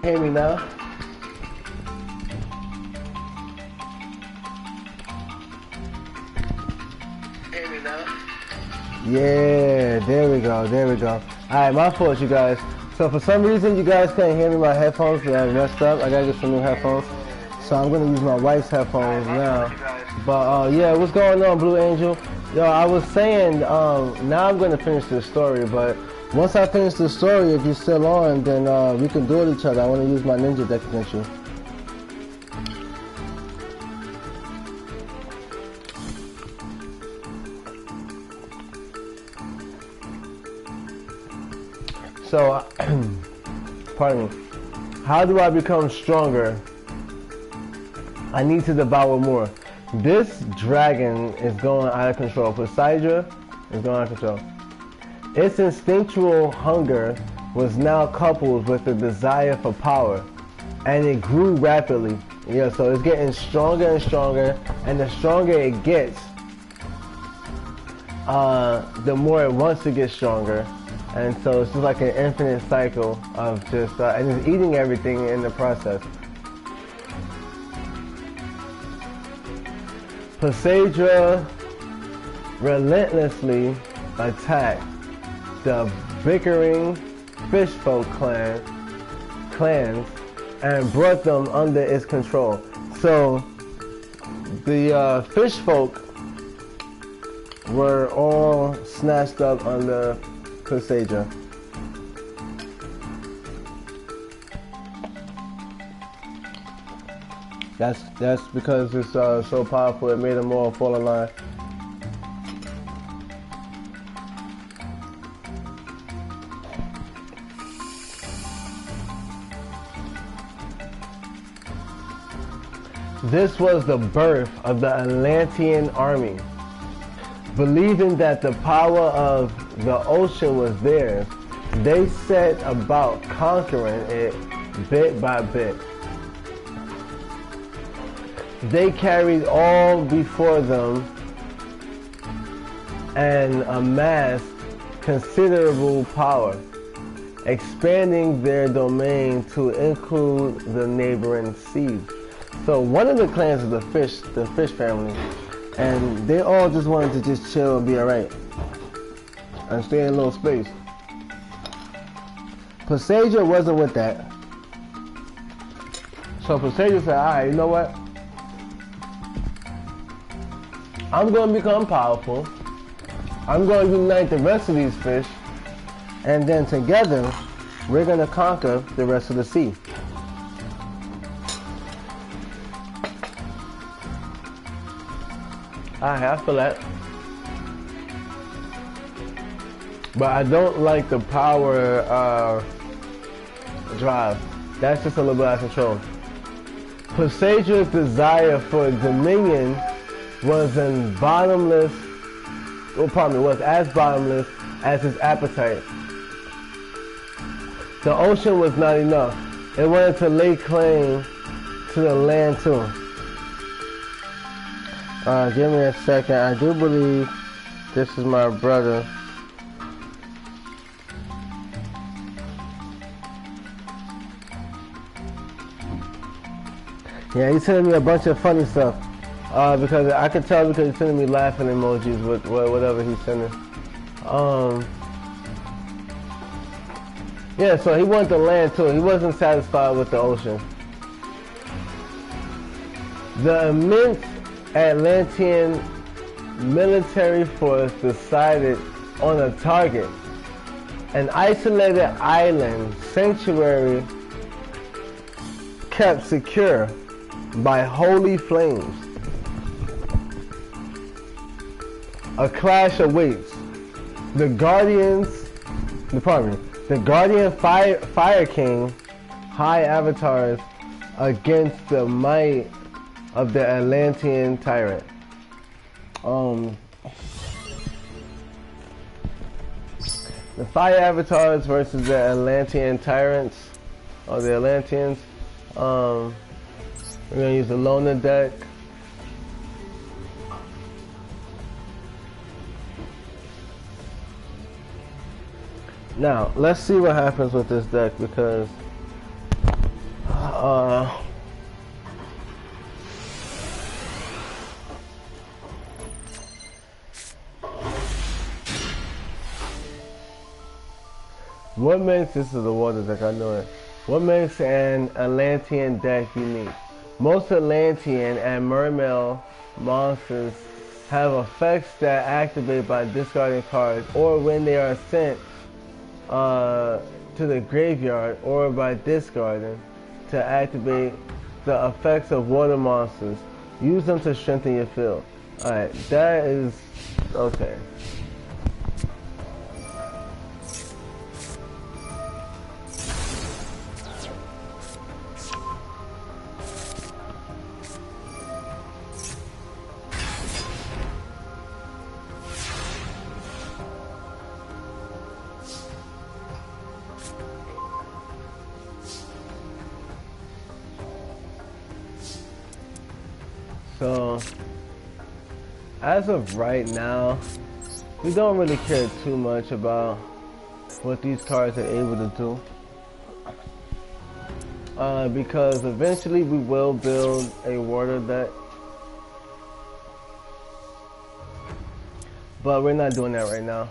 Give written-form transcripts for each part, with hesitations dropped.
Hear me now? Hear me now? Yeah, there we go, there we go. Alright, my fault, you guys. So for some reason, you guys couldn't hear me. My headphones got messed up. I gotta get some new headphones. So I'm gonna use my wife's headphones now. But yeah, what's going on, Blue Angel? Yo, I was saying, now I'm gonna finish this story, but once I finish the story, if you're still on, then we can duel each other. I want to use my ninja deck against you. So, pardon me. How do I become stronger? I need to devour more. This dragon is going out of control. Poseidon is going out of control. Its instinctual hunger was now coupled with the desire for power, and it grew rapidly. Yeah, so it's getting stronger and stronger, and the stronger it gets, the more it wants to get stronger. And so it's just like an infinite cycle of just, and it's eating everything in the process. Poseidon relentlessly attacked the bickering fishfolk clans and brought them under its control. So the fishfolk were all snatched up under Poseidon. That's because it's so powerful. It made them all fall in line. This was the birth of the Atlantean army. Believing that the power of the ocean was theirs, they set about conquering it bit by bit. They carried all before them and amassed considerable power, expanding their domain to include the neighboring seas. So one of the clans is the fish family, and they all just wanted to just chill and be alright and stay in a little space. Poseidon wasn't with that. So Poseidon said, alright, you know what? I'm going to become powerful. I'm going to unite the rest of these fish, and then together we're going to conquer the rest of the sea. I feel that. But I don't like the power drive. That's just a little bit out of control. Poseidon's desire for dominion was as bottomless as his appetite. The ocean was not enough. It wanted to lay claim to the land too. Give me a second. I do believe this is my brother. Yeah, he's sending me a bunch of funny stuff. Because I can tell because he's sending me laughing emojis with whatever he's sending. Yeah, so he wanted the land too. He wasn't satisfied with the ocean. The immense Atlantean military force decided on a target, an isolated island sanctuary kept secure by holy flames. A clash awaits. The Guardian Fire King High Avatars against the might of the Atlantean tyrant. The Fire Avatars versus the Atlantean tyrants, or the Atlanteans. We're gonna use the Loner deck. Now, let's see what happens with this deck, because Uh, what makes, this is the water deck, I know it. What makes an Atlantean deck unique? Most Atlantean and Mermail monsters have effects that activate by discarding cards or when they are sent to the graveyard or by discarding to activate the effects of water monsters. Use them to strengthen your field. Alright, that is okay. So, as of right now, we don't really care too much about what these cards are able to do. Because eventually we will build a water deck. But we're not doing that right now.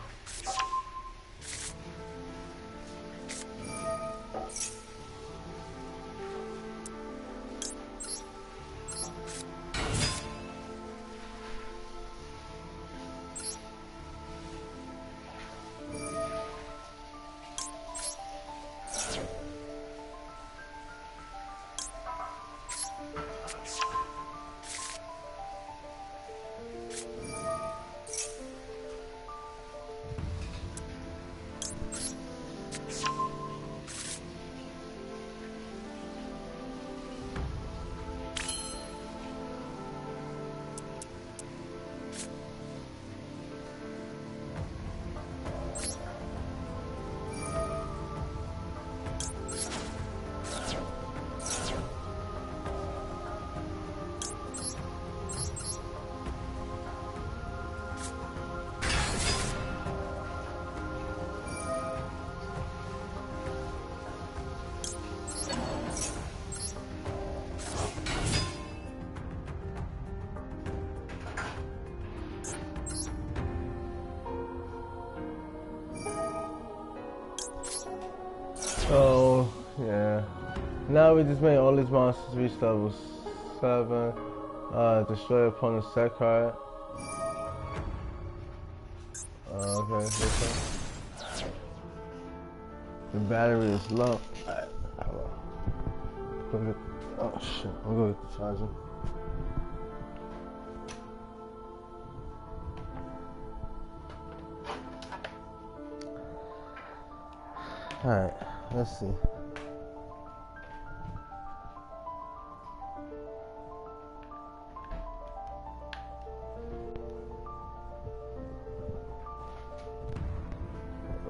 So, yeah. Now we just made all these monsters reach level 7. Destroy opponent's set card. Okay, okay. The battery is low. Alright, hold on. Go get, oh shit, I'm gonna get the charger. Alright, let's see.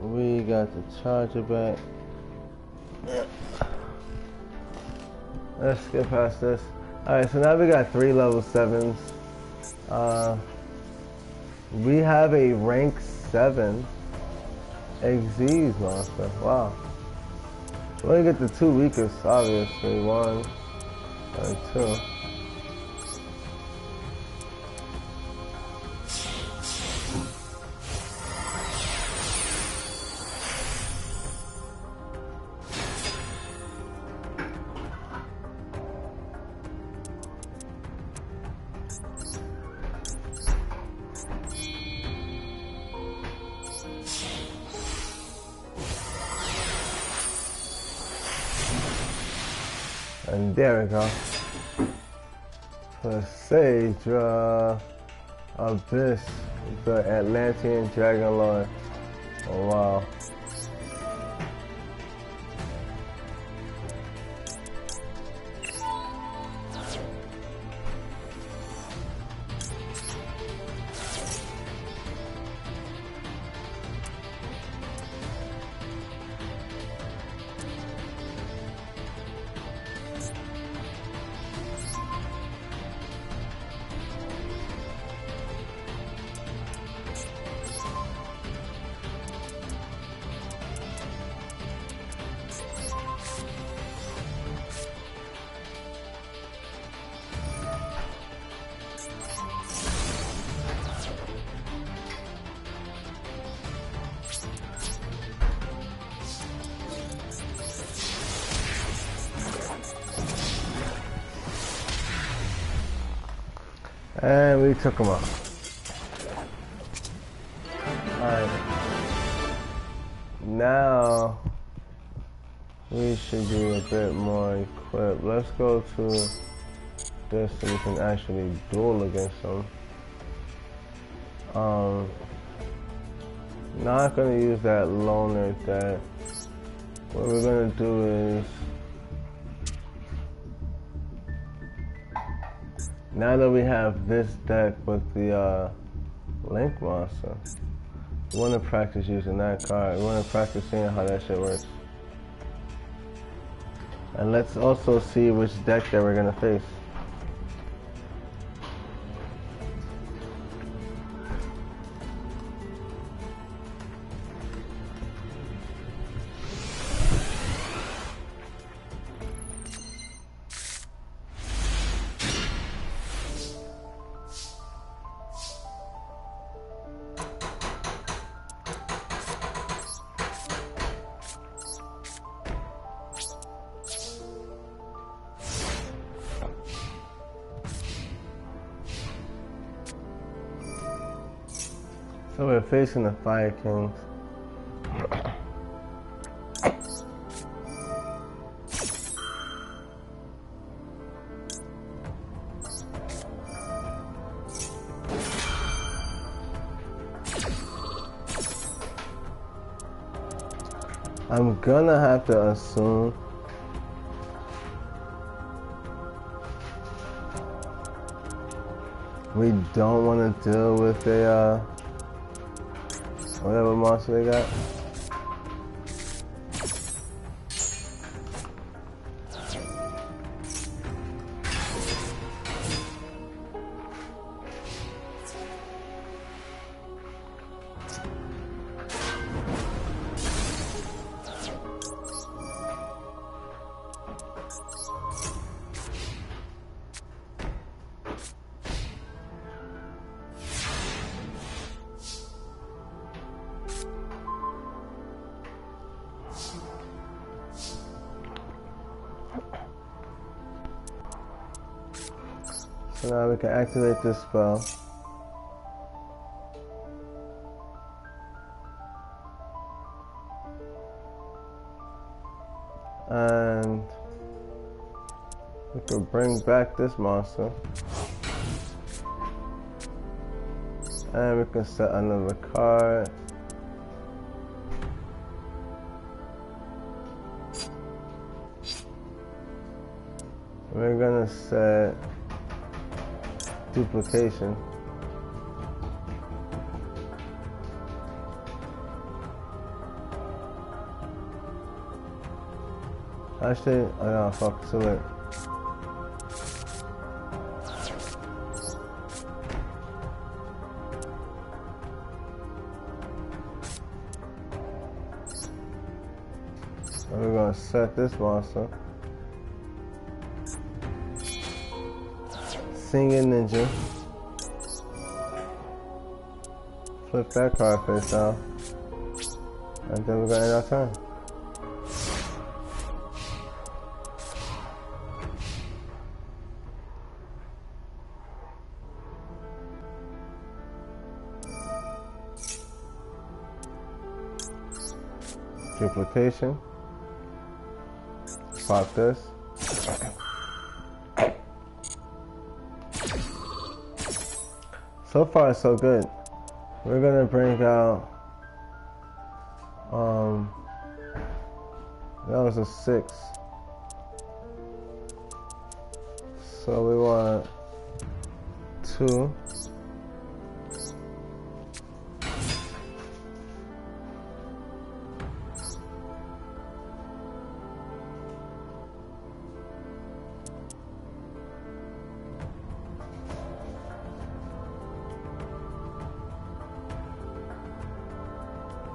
We got the charger back. Let's skip past this. Alright, so now we got 3 level 7s. We have a rank 7 Xyz monster. Wow. We only get the 2 weakest, obviously. 1 and 2. And there we go. Presage, Abyss, the Atlantean Dragon Lord. Oh wow. And we took him out. Alright. Now we should be a bit more equipped. Let's go to this so we can actually duel against them. Not gonna use that loner deck. What we're gonna do is, now that we have this deck with the Link Monster, we want to practice using that card. We want to practice seeing how that shit works. And let's also see which deck that we're gonna face. So we're facing the Fire Kings. I'm gonna have to assume we don't want to deal with a whatever monster they got. So now we can activate this spell. And we can bring back this monster. And we can set another card. We're gonna set duplication. Actually, oh no, fuck, too late. So we're gonna set this monster. Singing Ninja. Flip that card face down. And then we're gonna end our turn. Duplication. Pop this. So far, so good. We're gonna bring out, that was a 6. So we want 2.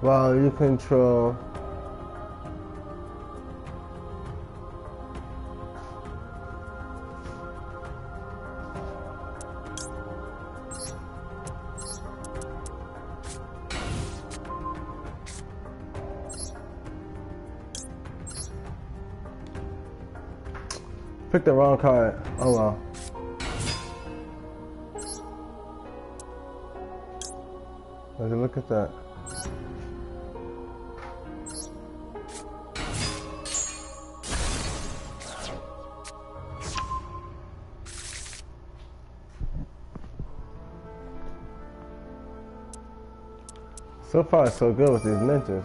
While you control pick the wrong card. Oh well. Look at that. So far, so good with these ninjas.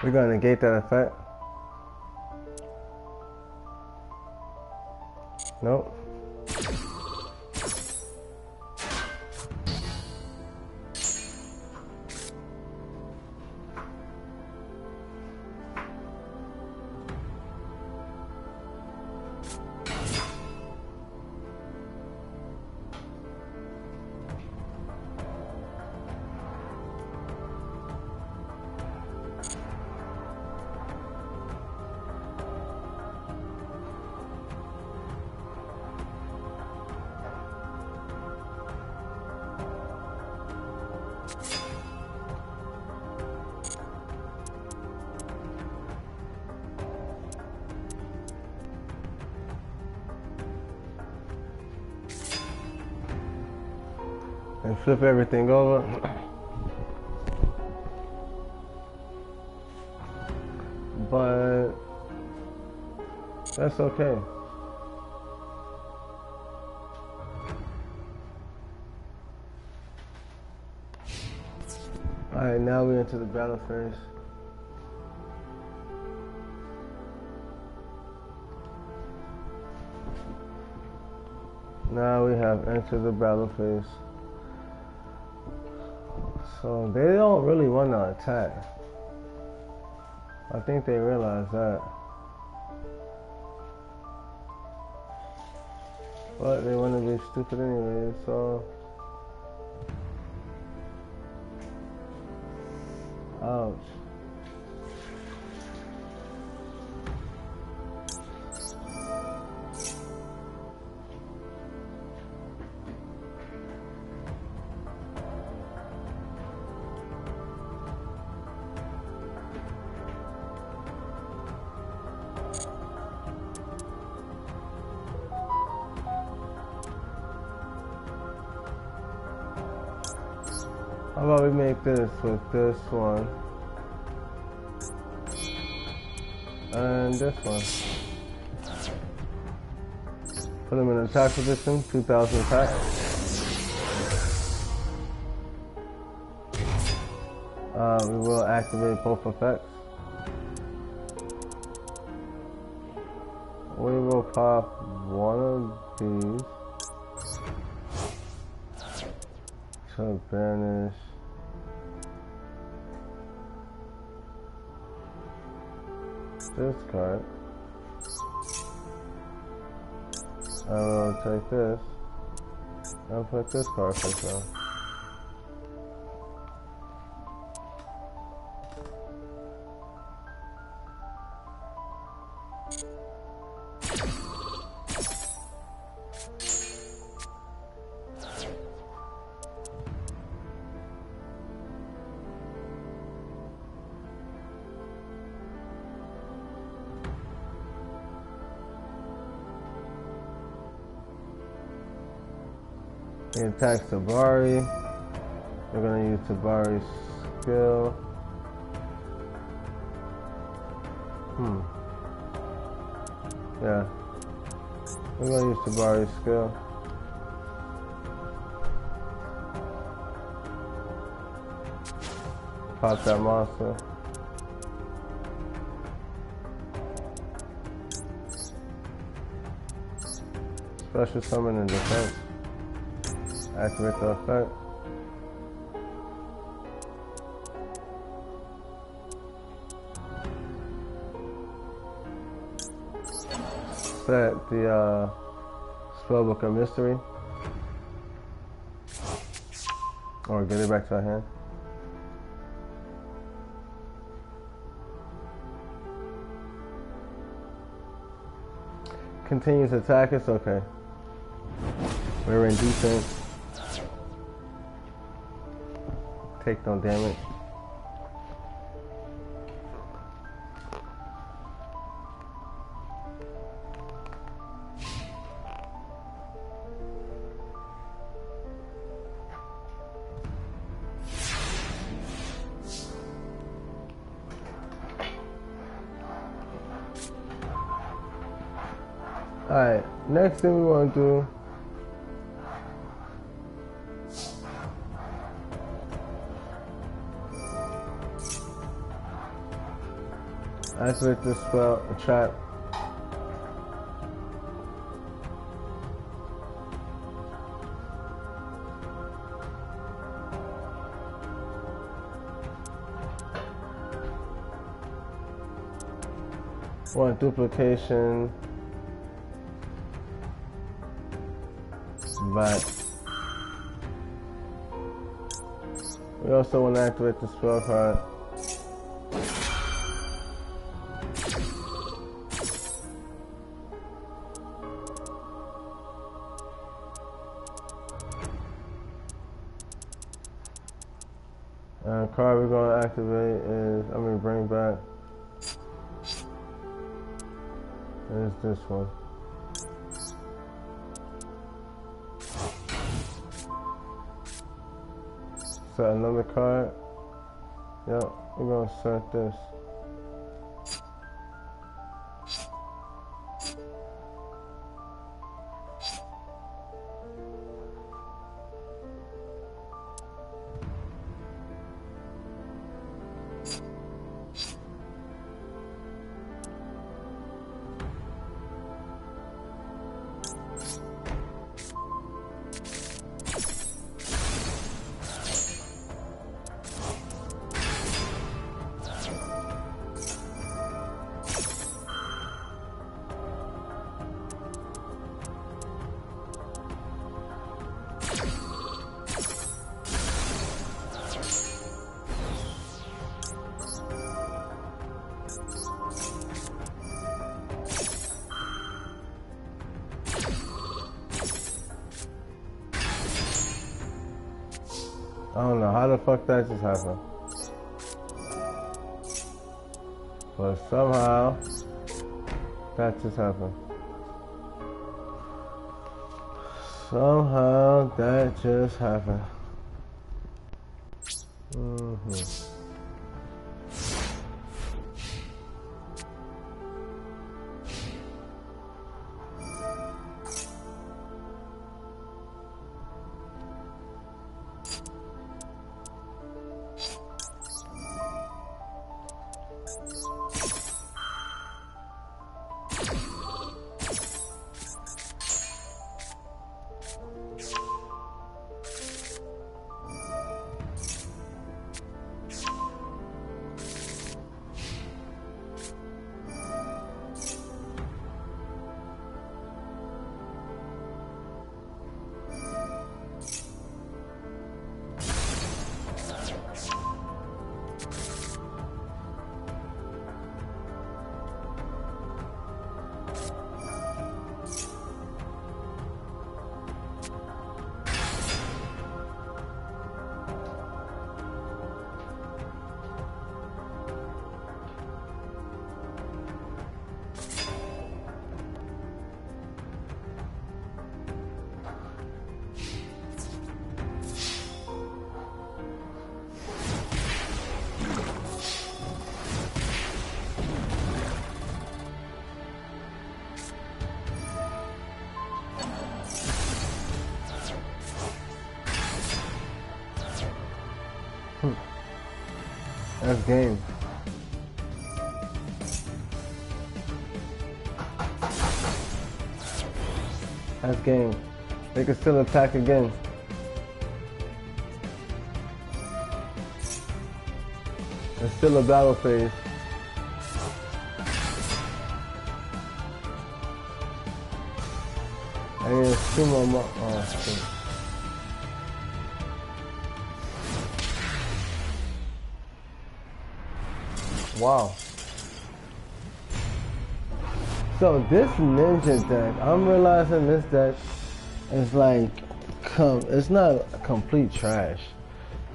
We're gonna negate that effect. Nope. And flip everything over. But that's okay. Alright, now we're into the battle phase. Now we have entered the battle phase. So they don't really want to attack. I think they realize that. But they want to be stupid anyway, so... Ouch. How about we make this with this one and this one. Put them in attack position, 2000 attack. We will activate both effects. We will pop one of these to banish this card. I will take this and put this card for sale. He attacks Tabari. We're gonna use Tabari's skill. Yeah. We're gonna use Tabari's skill. Pop that monster. Special summon and defense. Activate the effect. Set the spellbook of mystery. Or get it back to our hand. Continues to attack, it's okay. We're in defense. Take no damage. Alright, next thing we want to do. Activate this spell, a trap. Want duplication. But we also want to activate the spell card. And the card we're going to activate is, bring back, is this one. Set another card. Yep, we're gonna set this. I don't know how the fuck that just happened. But somehow, that just happened. Somehow, that just happened. That's game. That's game. They can still attack again. It's still a battle phase. I need 2 more. Oh, shit. Wow. So this ninja deck, I'm realizing this deck is like, it's not complete trash,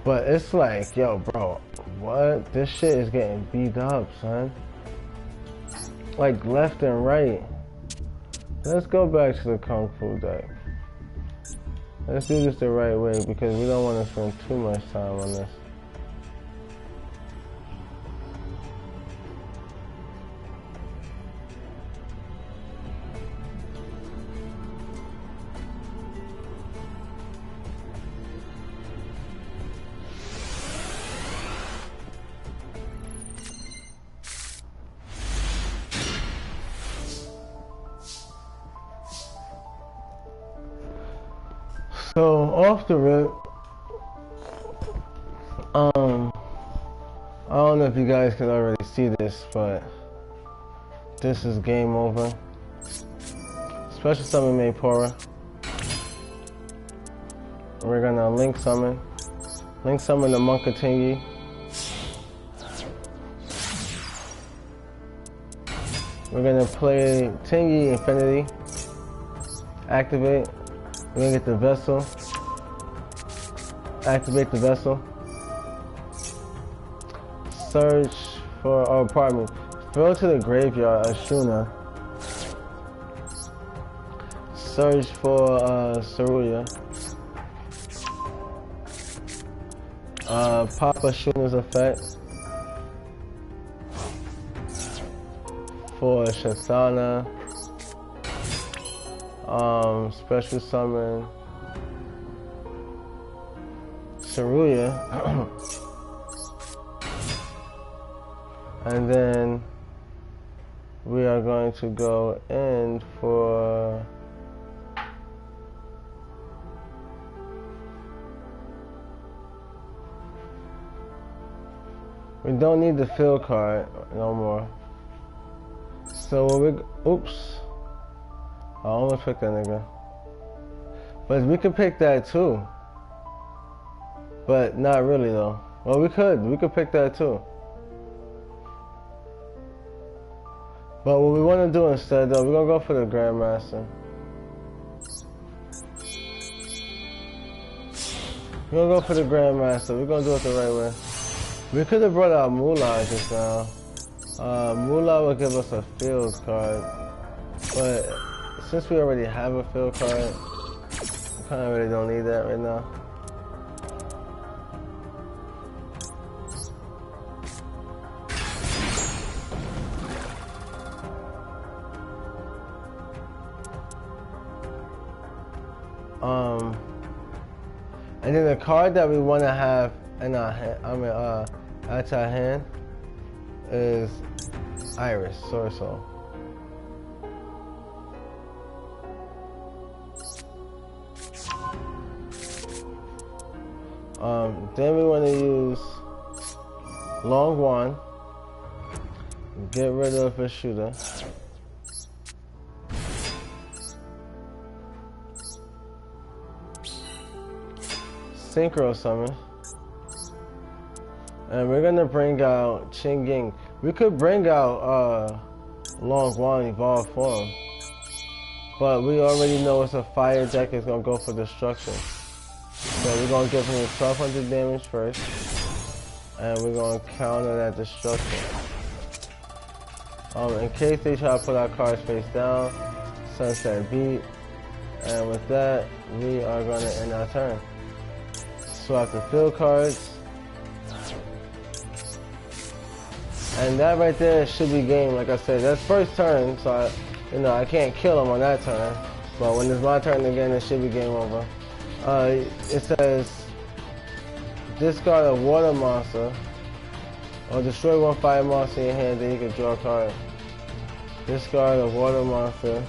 but it's like, yo, bro, what? This shit is getting beat up, son. Like left and right. Let's go back to the Kung Fu deck. Let's do this the right way because we don't want to spend too much time on this. So off the rip, I don't know if you guys can already see this, but this is game over. Special summon made Pora. We're gonna link summon the Monka Tingy. We're gonna play Tingy Infinity. Activate. We're gonna get the vessel. Activate the vessel. Search for, oh pardon me. Throw to the graveyard Ashuna. Search for Saruya. Pop Ashuna's effect. For Shasana. Special summon Saruya. And then we are going to go in for we don't need the field card no more. So when we oops. I almost picked that nigga. But we could pick that too. But not really though. Well, we could pick that too. But what we want to do instead though, we're going to go for the Grandmaster. We're going to go for the Grandmaster. We're going to do it the right way. We could have brought out Moolah just now. Moolah will give us a field card. But since we already have a field card, we kind of really don't need that right now. And then the card that we want to have in our hand, at our hand, is Iris Sorcerer. Then we want to use Long Wand, get rid of a shooter. Synchro Summon. And we're gonna bring out Ching-Ying. We could bring out Long Wand evolved form. But we already know it's a fire deck, it's gonna go for destruction. So we're gonna give him 1200 damage first. And we're gonna counter that destruction. In case they try to put our cards face down, Sunset Beat. And with that, we are gonna end our turn. Swap the field cards. And that right there should be game. Like I said, that's first turn, so I can't kill him on that turn. But when it's my turn again, it should be game over. It says discard a water monster or destroy one fire monster in your hand, then you can draw a card. Discard a water monster,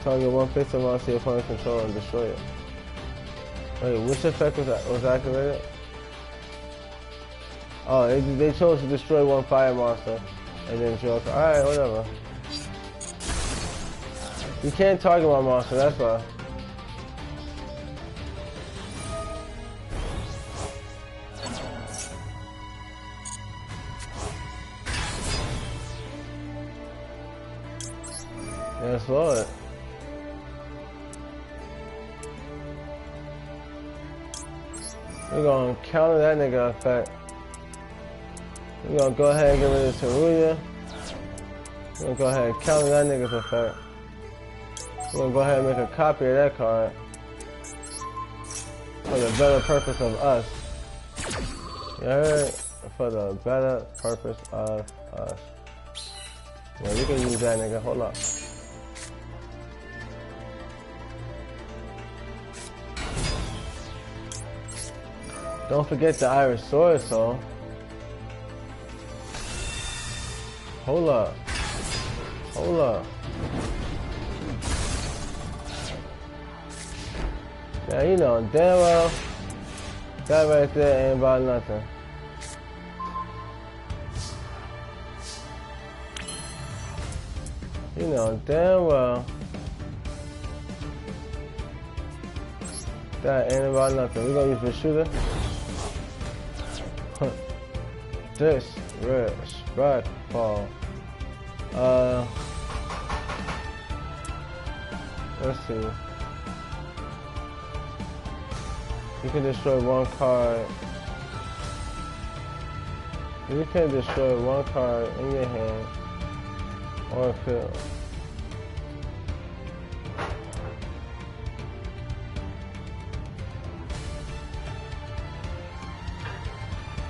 target one pixel monster your opponent control and destroy it. Wait, which effect was activated? Oh, they chose to destroy one fire monster and then draw a card. Alright, whatever. You can't target my monster, that's why. Yeah, slow it. We're gonna counter that nigga effect. We're gonna go ahead and get rid of Teruya. We're gonna go ahead and counter that nigga's effect. We're gonna go ahead and make a copy of that card for the better purpose of us. You heard? For the better purpose of us. Yeah, we can use that nigga. Hold up. Don't forget the Iris Sword Soul. Hold up. Hold up. Yeah, you know damn well that right there ain't about nothing. You know damn well that ain't about nothing. We're gonna use the shooter. Disrespectful. Let's see. You can destroy one card. You can destroy one card in your hand or field.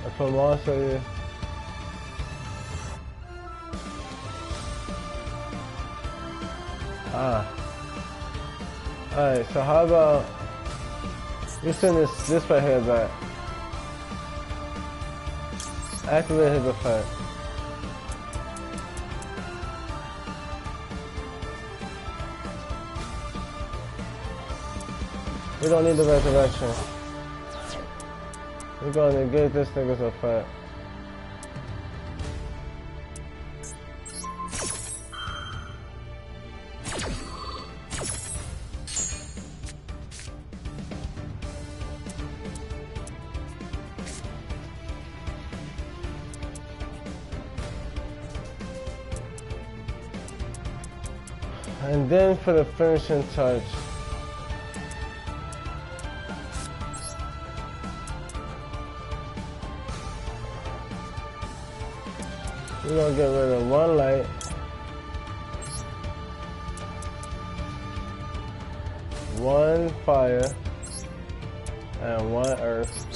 If a monster is alright, so how about we send this right here back. Activate his effect. We don't need the resurrection. We're gonna negate this nigga's effect. And then for the finishing touch, we're gonna get rid of one light, one fire, and one earth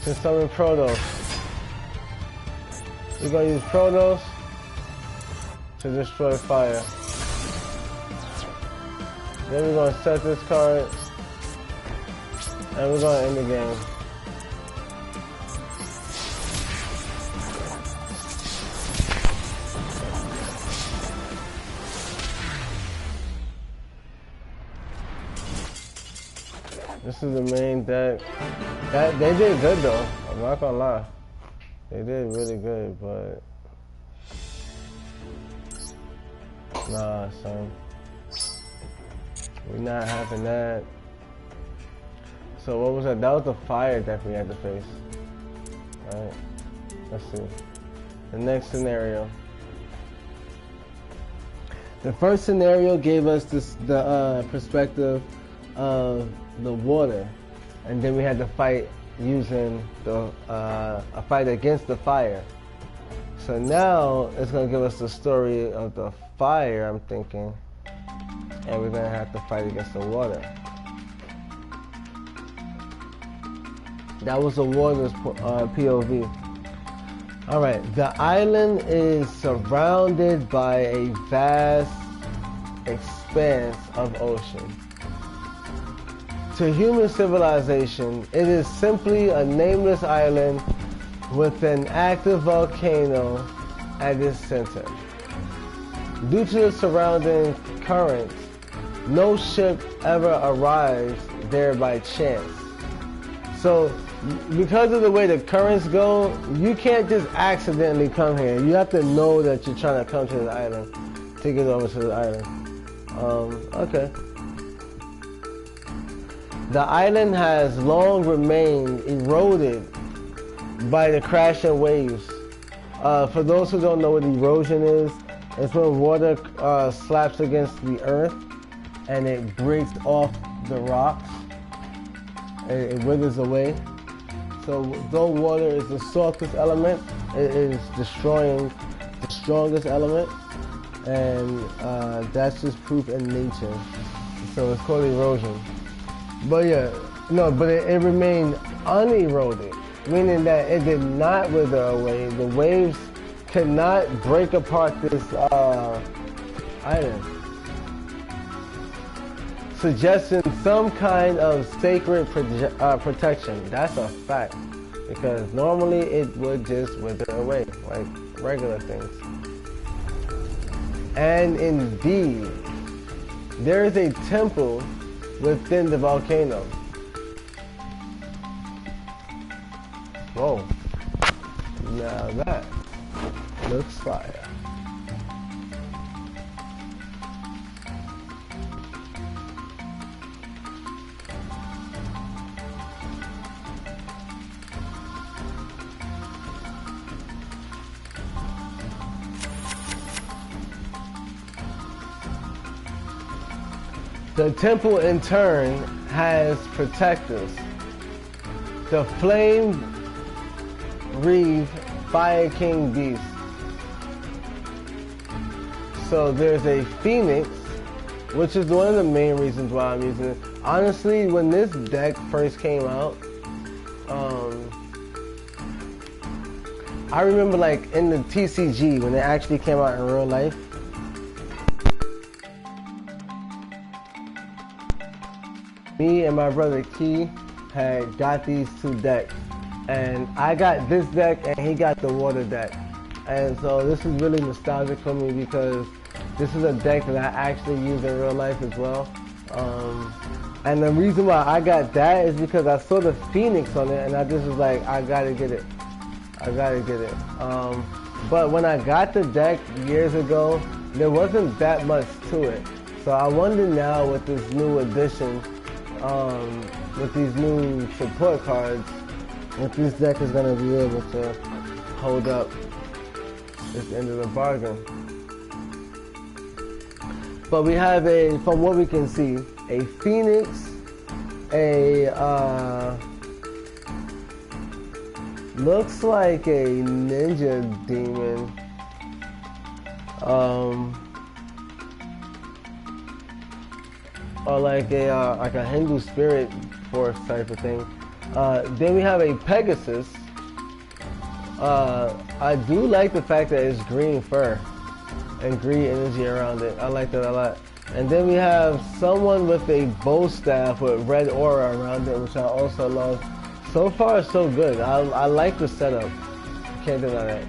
to summon Protos. We're gonna use Protos to destroy fire. Then we're gonna set this card and we're gonna end the game. This is the main deck. They did good though, I'm not gonna lie. They did really good, but nah, son. We're not having that. So what was that? That was the fire deck we had to face. Alright. Let's see. The next scenario. The first scenario gave us the perspective of the water. And then we had to fight using the a fight against the fire. So now it's gonna give us the story of the fire, I'm thinking, and we're gonna have to fight against the water. That was the water's POV. Alright, the island is surrounded by a vast expanse of ocean. To human civilization, it is simply a nameless island with an active volcano at its center. Due to the surrounding currents, no ship ever arrives there by chance. So, because of the way the currents go, you can't just accidentally come here. You have to know that you're trying to come to the island to get over to the island. Okay. The island has long remained eroded by the crashing waves. For those who don't know what erosion is, it's when water slaps against the earth and it breaks off the rocks. It withers away. So though water is the softest element, it is destroying the strongest element, and that's just proof in nature. So it's called erosion. But yeah, no, but it remained uneroded, meaning that it did not wither away. The waves could not break apart this island, suggesting some kind of sacred protection. That's a fact, because normally it would just wither away like regular things. And indeed, there is a temple within the volcano. Whoa. Now that looks fire. The temple in turn has protectors. The flame wreathed Fire King beast. So there's a phoenix, which is one of the main reasons why I'm using it. Honestly, when this deck first came out, I remember like in the TCG when it actually came out in real life. Me and my brother Key had got these two decks, and I got this deck and he got the water deck, and so this is really nostalgic for me because this is a deck that I actually use in real life as well. And the reason why I got that is because I saw the Phoenix on it and I just was like, I gotta get it. I gotta get it. But when I got the deck years ago, there wasn't that much to it. So I wonder now with this new edition, with these new support cards, if this deck is going to be able to hold up at the end of the bargain. But we have from what we can see, a Phoenix, looks like a ninja demon, or like a Hindu spirit force type of thing. Then we have a Pegasus. I do like the fact that it's green fur and green energy around it. I like that a lot. And then we have someone with a bow staff with red aura around it, which I also love. So far, so good. I like the setup. Can't deny that.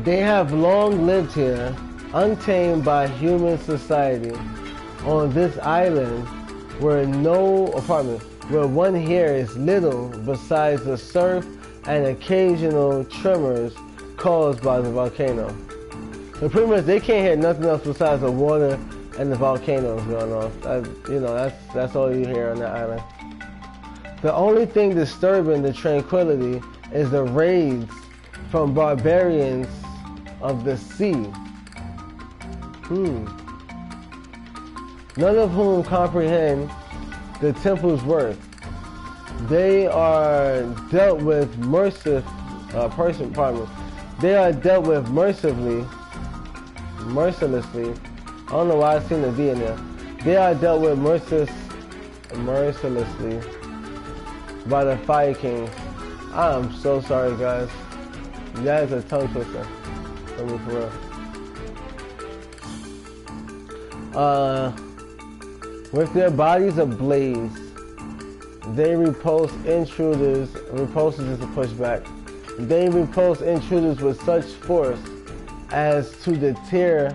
They have long lived here, untamed by human society, on this island where where one hears little besides the surf and occasional tremors caused by the volcano. So pretty much they can't hear nothing else besides the water and the volcanoes going off. That's all you hear on that island. The only thing disturbing the tranquility is the raids from barbarians of the sea. None of whom comprehend the temple's worth. They are dealt with mercilessly. They are dealt with mercilessly. I don't know why I seen the V in there. They are dealt with mercilessly by the Fire Kings. I am so sorry, guys. That is a tongue twister for me, for real. With their bodies ablaze, they repulse intruders. Repulses is a pushback. They repulse intruders with such force as to deter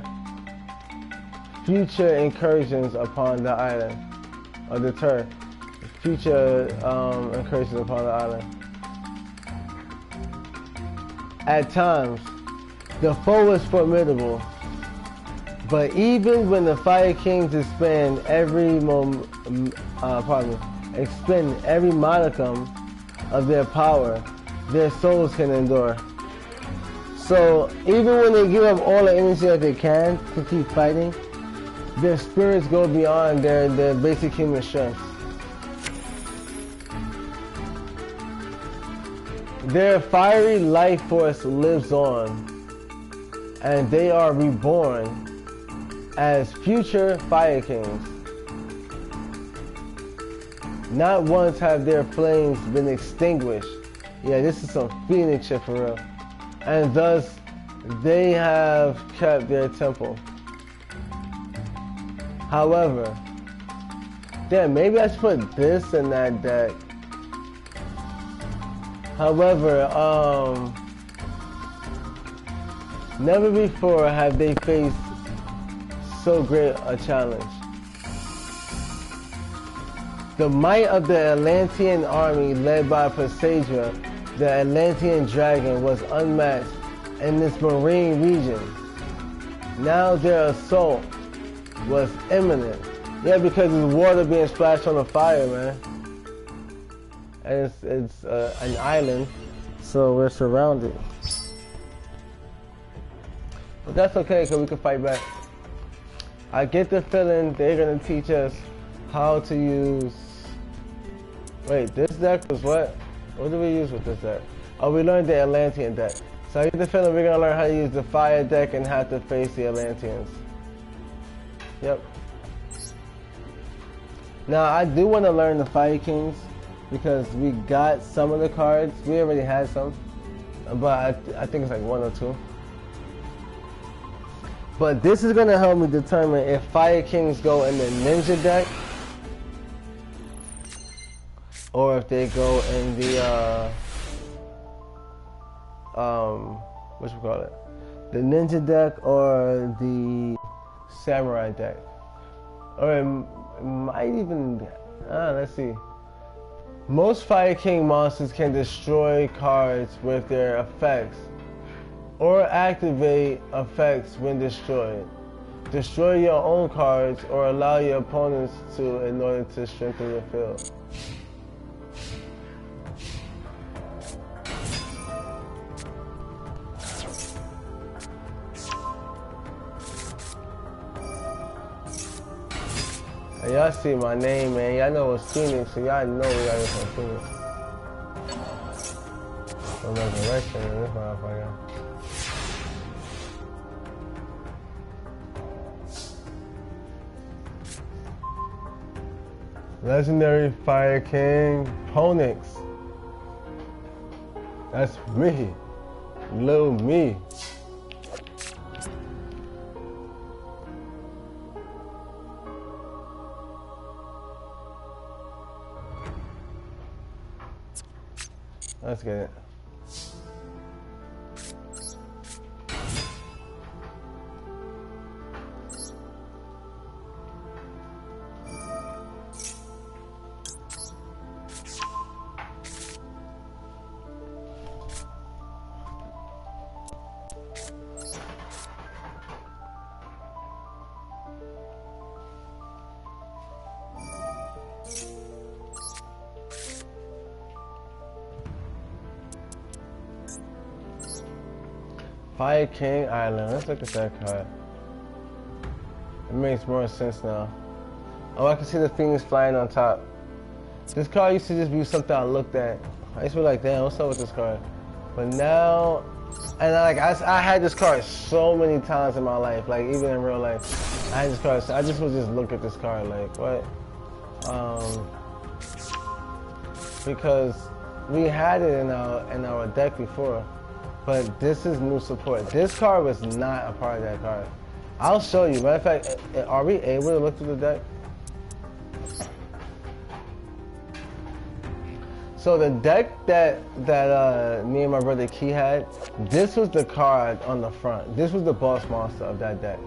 future incursions upon the island, or deter future incursions upon the island. At times, the foe is formidable, but even when the Fire Kings expend every modicum of their power, their souls can endure. So even when they give up all the energy that they can to keep fighting, their spirits go beyond their basic human strength. Their fiery life force lives on, and they are reborn as future Fire Kings. Not once have their flames been extinguished. Yeah, this is some Phoenix shit for real. And thus, they have kept their temple. However, damn, maybe I should put this in that deck. However, never before have they faced so great a challenge. The might of the Atlantean army led by Poseidon, the Atlantean dragon, was unmatched in this marine region. Now their assault was imminent. Yeah, because it's water being splashed on the fire, man. And it's an island, so we're surrounded. But that's okay, because we can fight back. I get the feeling they're going to teach us how to use... Wait, this deck was what? What did we use with this deck? Oh, we learned the Atlantean deck. So I get the feeling we're going to learn how to use the fire deck and how to face the Atlanteans. Yep. Now, I do want to learn the Fire Kings because we got some of the cards. We already had some, but I think it's like 1 or 2. But this is going to help me determine if Fire Kings go in the Ninja deck or if they go in the, whatchamacallit? The Ninja deck or the Samurai deck. Or it might even, let's see. Most Fire King monsters can destroy cards with their effects or activate effects when destroyed. Destroy your own cards or allow your opponents to in order to strengthen your field. Y'all see my name, man. Y'all know it's Phoenix, so y'all know we got it from Phoenix. I'm resurrection in this motherfucker. Legendary Fire King Ponix. That's me. Little me. Let's get it. Fire King Island. Let's look at that card. It makes more sense now. Oh, I can see the Phoenix flying on top. This card used to just be something I looked at. I used to be like, damn, what's up with this card? But now, and I had this card so many times in my life, like even in real life. I had this card, so I just would just look at this card like, what? Because we had it in our deck before. But this is new support. This card was not a part of that card. I'll show you. Matter of fact, are we able to look through the deck? So the deck that me and my brother Key had, this was the card on the front. This was the boss monster of that deck.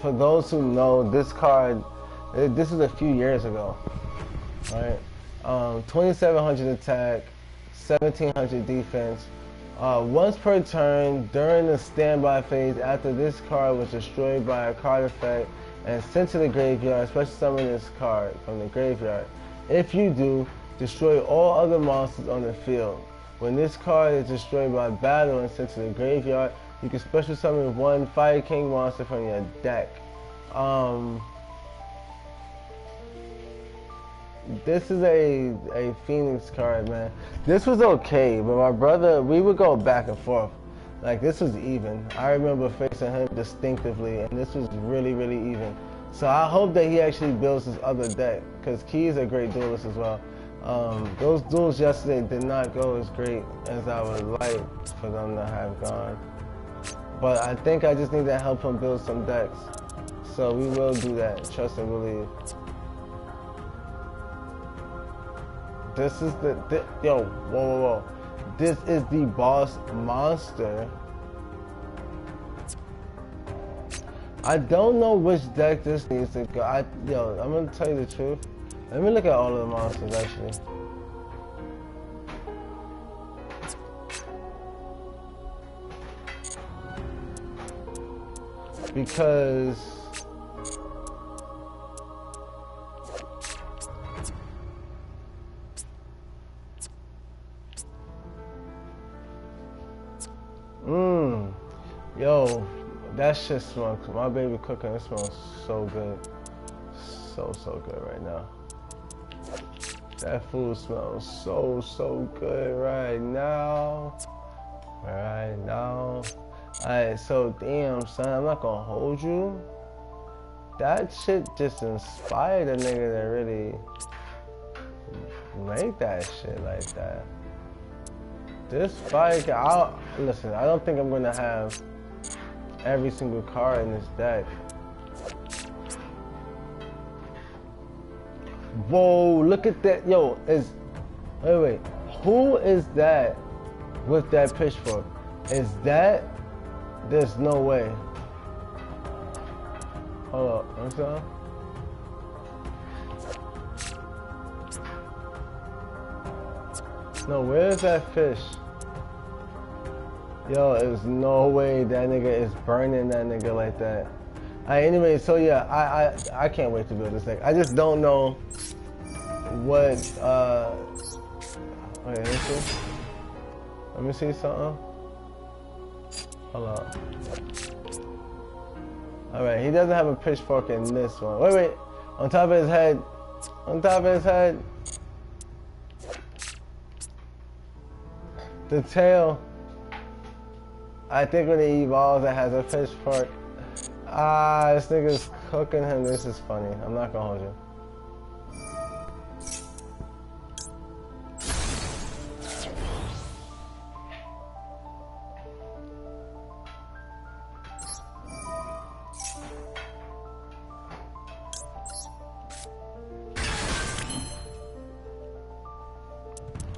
For those who know, this card, this was a few years ago, right? 2700 attack. 1700 defense. Once per turn during the standby phase after this card was destroyed by a card effect and sent to the graveyard, special summon this card from the graveyard. If you do, destroy all other monsters on the field. When this card is destroyed by battle and sent to the graveyard, you can special summon one Fire King monster from your deck. This is a Phoenix card, man. This was okay, but my brother, we would go back and forth. Like, this was even. I remember facing him distinctively, and this was really, really even. So I hope that he actually builds his other deck, because Key is a great duelist as well. Those duels yesterday did not go as great as I would like for them to have gone. But I think I just need to help him build some decks. So we will do that, trust and believe. This is yo, whoa. This is the boss monster I don't know which deck this needs to go. Yo, I'm gonna tell you the truth. Let me look at all of the monsters actually. Because yo, that shit smells. My baby cooking, it smells so good. So good right now. That food smells so good right now. Right now. Alright, so damn son, I'm not gonna hold you. That shit just inspired a nigga to really make that shit like that. This fight, listen, I don't think I'm gonna have every single card in this deck. Whoa, look at that. Yo, wait. Who is that with that pitchfork? Is that? There's no way. Hold up, what's up? No, where's that fish? Yo, there's no way that nigga is burning that nigga like that. Anyway, so yeah, I can't wait to build this deck. I just don't know what, wait, let me see something. Hold on. Alright, he doesn't have a pitchfork in this one. Wait, on top of his head. On top of his head. The tail. I think when he evolves, it has a pitchfork. This nigga's cooking him. This is funny. I'm not gonna hold you.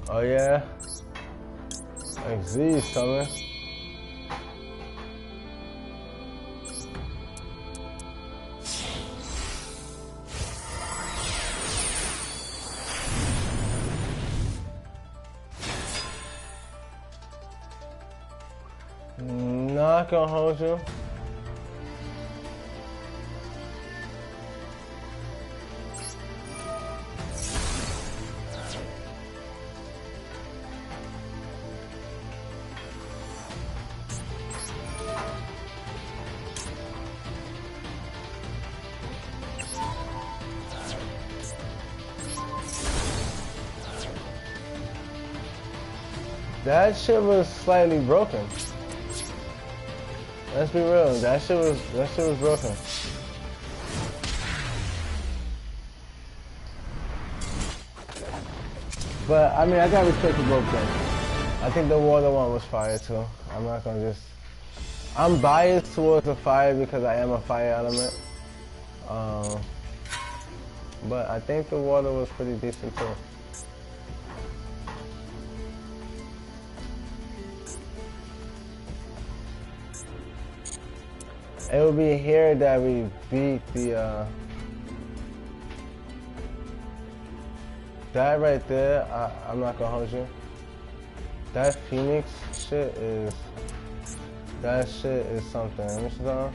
Oh yeah? XZ's coming. Not gonna hold you. That shit was slightly broken. Let's be real. That shit was broken. But I mean, I got respect for both things. I think the water one was fire too. I'm not gonna just. I'm biased towards the fire because I am a fire element. But I think the water was pretty decent too. It will be here that we beat the, that right there, I'm not gonna hold you. That Phoenix shit is, that shit is something. Let me see that.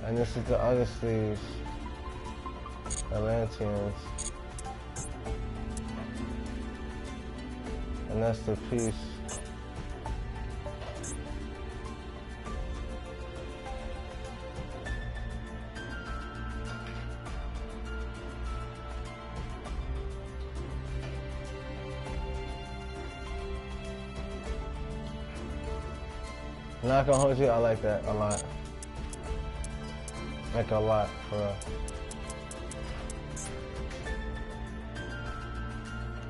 And this is the other sleeves, Atlanteans. And that's the piece. Not gonna hold you, I like that a lot. Like a lot, for real.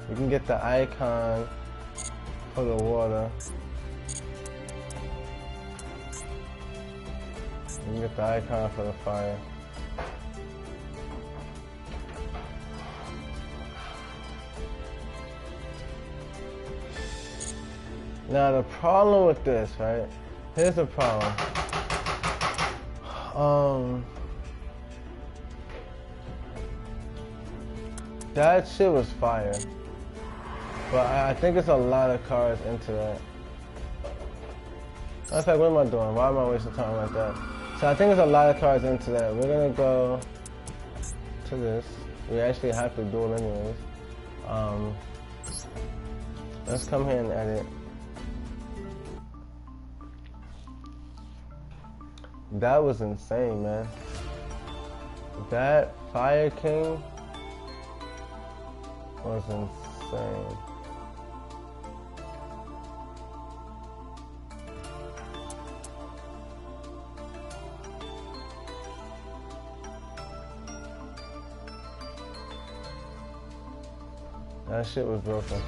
You can get the icon for the water. You can get the icon for the fire. Now the problem with this, right? Here's the problem. Um, that shit was fire. But I think it's a lot of cards into that. Matter of fact, what am I doing? Why am I wasting time like that? So I think it's a lot of cards into that. We're gonna go to this. We actually have to duel anyways. Let's come here and edit. That was insane, man. That Fire King was insane. That shit was broken.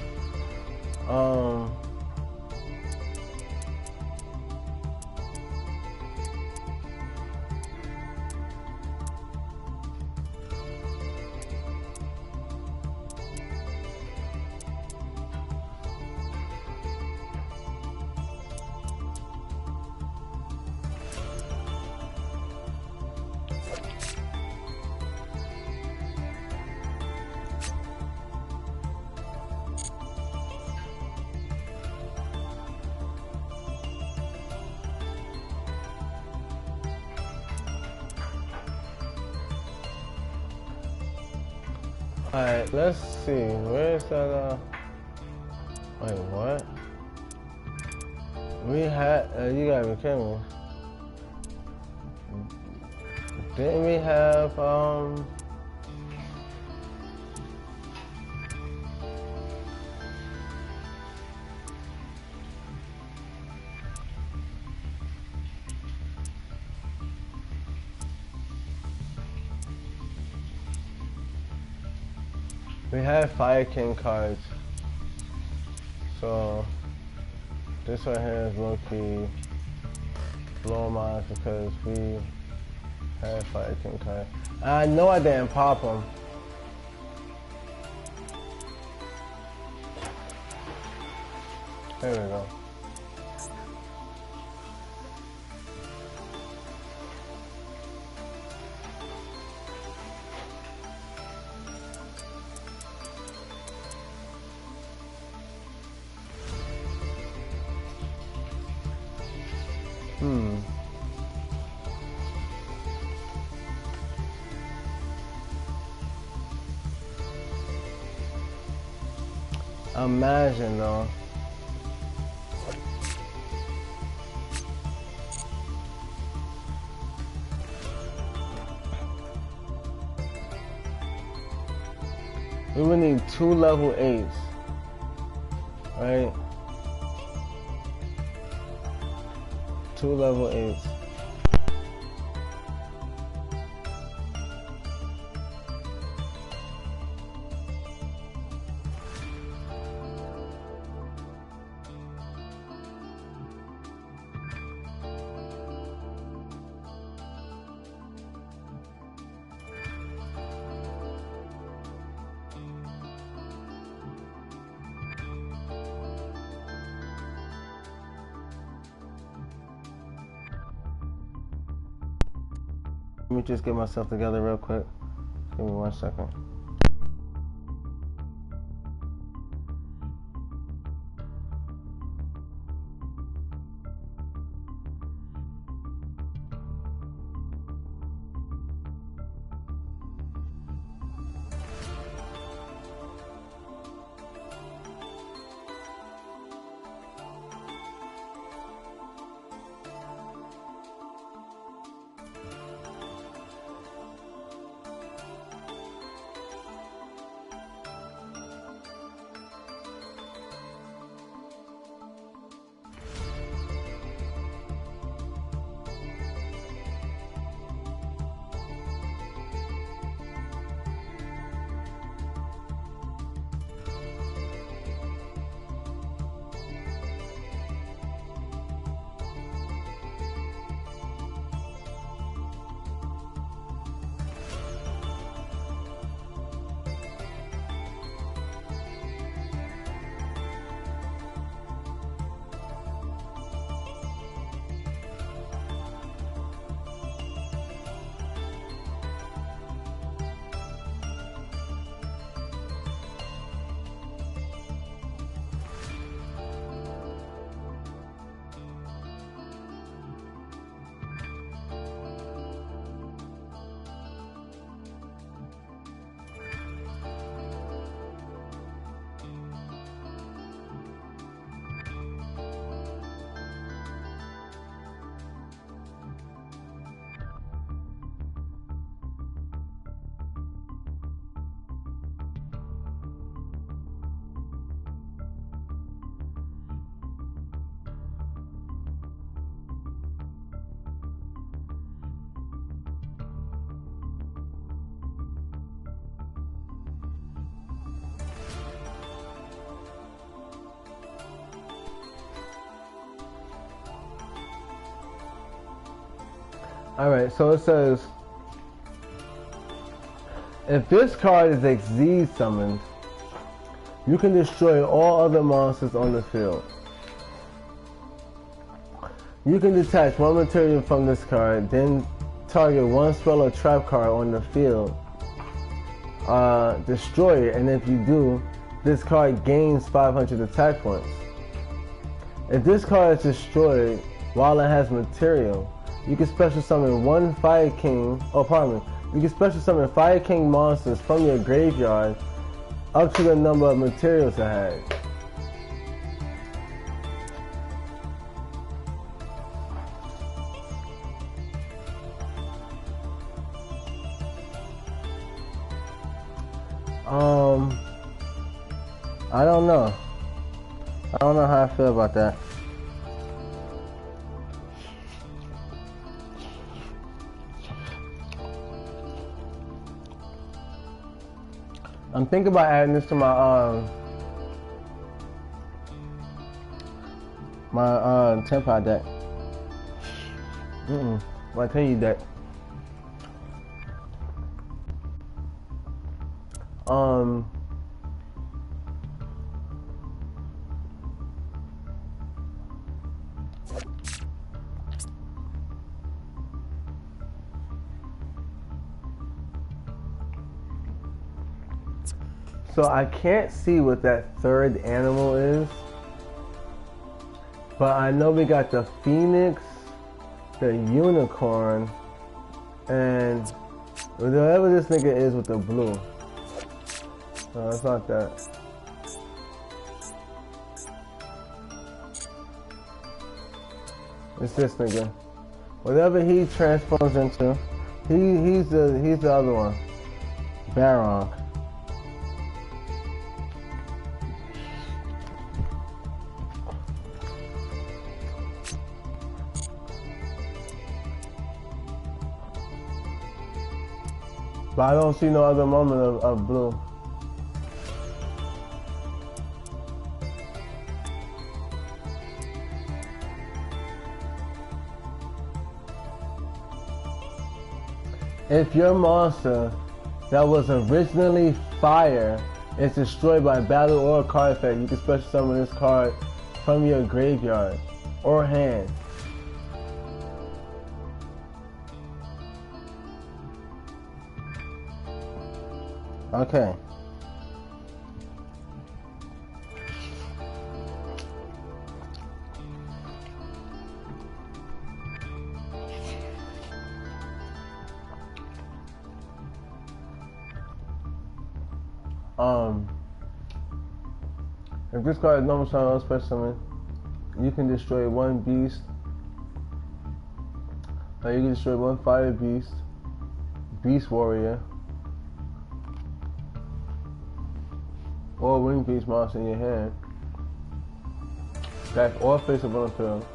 Alright, let's see. Where's that, wait, what? We had, you gotta be kidding me. Didn't we have, we had Fire King cards. So this right here is low key blow my eyes because we had Fire King cards. I know I didn't pop them. There we go. Imagine though. We would need 2 level 8s, right? 2 level 8s. Let me just get myself together real quick. Give me 1 second. Alright, so it says, if this card is Xyz summoned, you can destroy all other monsters on the field. You can detach one material from this card, then target one spell or trap card on the field. Destroy it, and if you do, this card gains 500 attack points. If this card is destroyed while it has material, you can special summon one Fire King, you can special summon Fire King monsters from your graveyard up to the number of materials it had. I don't know. I don't know how I feel about that. I'm thinking about adding this to my Tempai deck. My Tenyu deck. So I can't see what that third animal is, but I know we got the phoenix, the unicorn, and whatever this nigga is with the blue. No, it's not that. It's this nigga. Whatever he transforms into, he's the other one. Baron. But I don't see no other moment of blue. If your monster that was originally fire is destroyed by battle or a card effect, you can special summon this card from your graveyard or hand. Okay. If this card is normal summon or special summon, you can destroy one beast. Or you can destroy one fire beast, beast warrior, or wing beast monster in your hand. Back or face up on the field.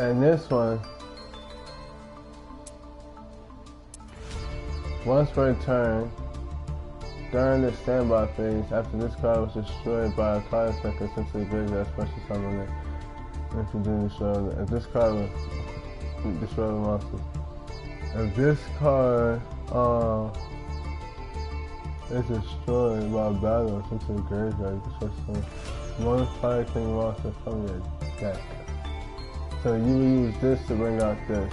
And this one, once per turn, during the standby phase, after this card was destroyed by a card effect or since the graveyard special summon it, if you do destroy it. If this card was destroy the monster. If this card is destroyed by battle since the graveyard, you can special summon one Fire King monster from your deck. So you will use this to bring out this.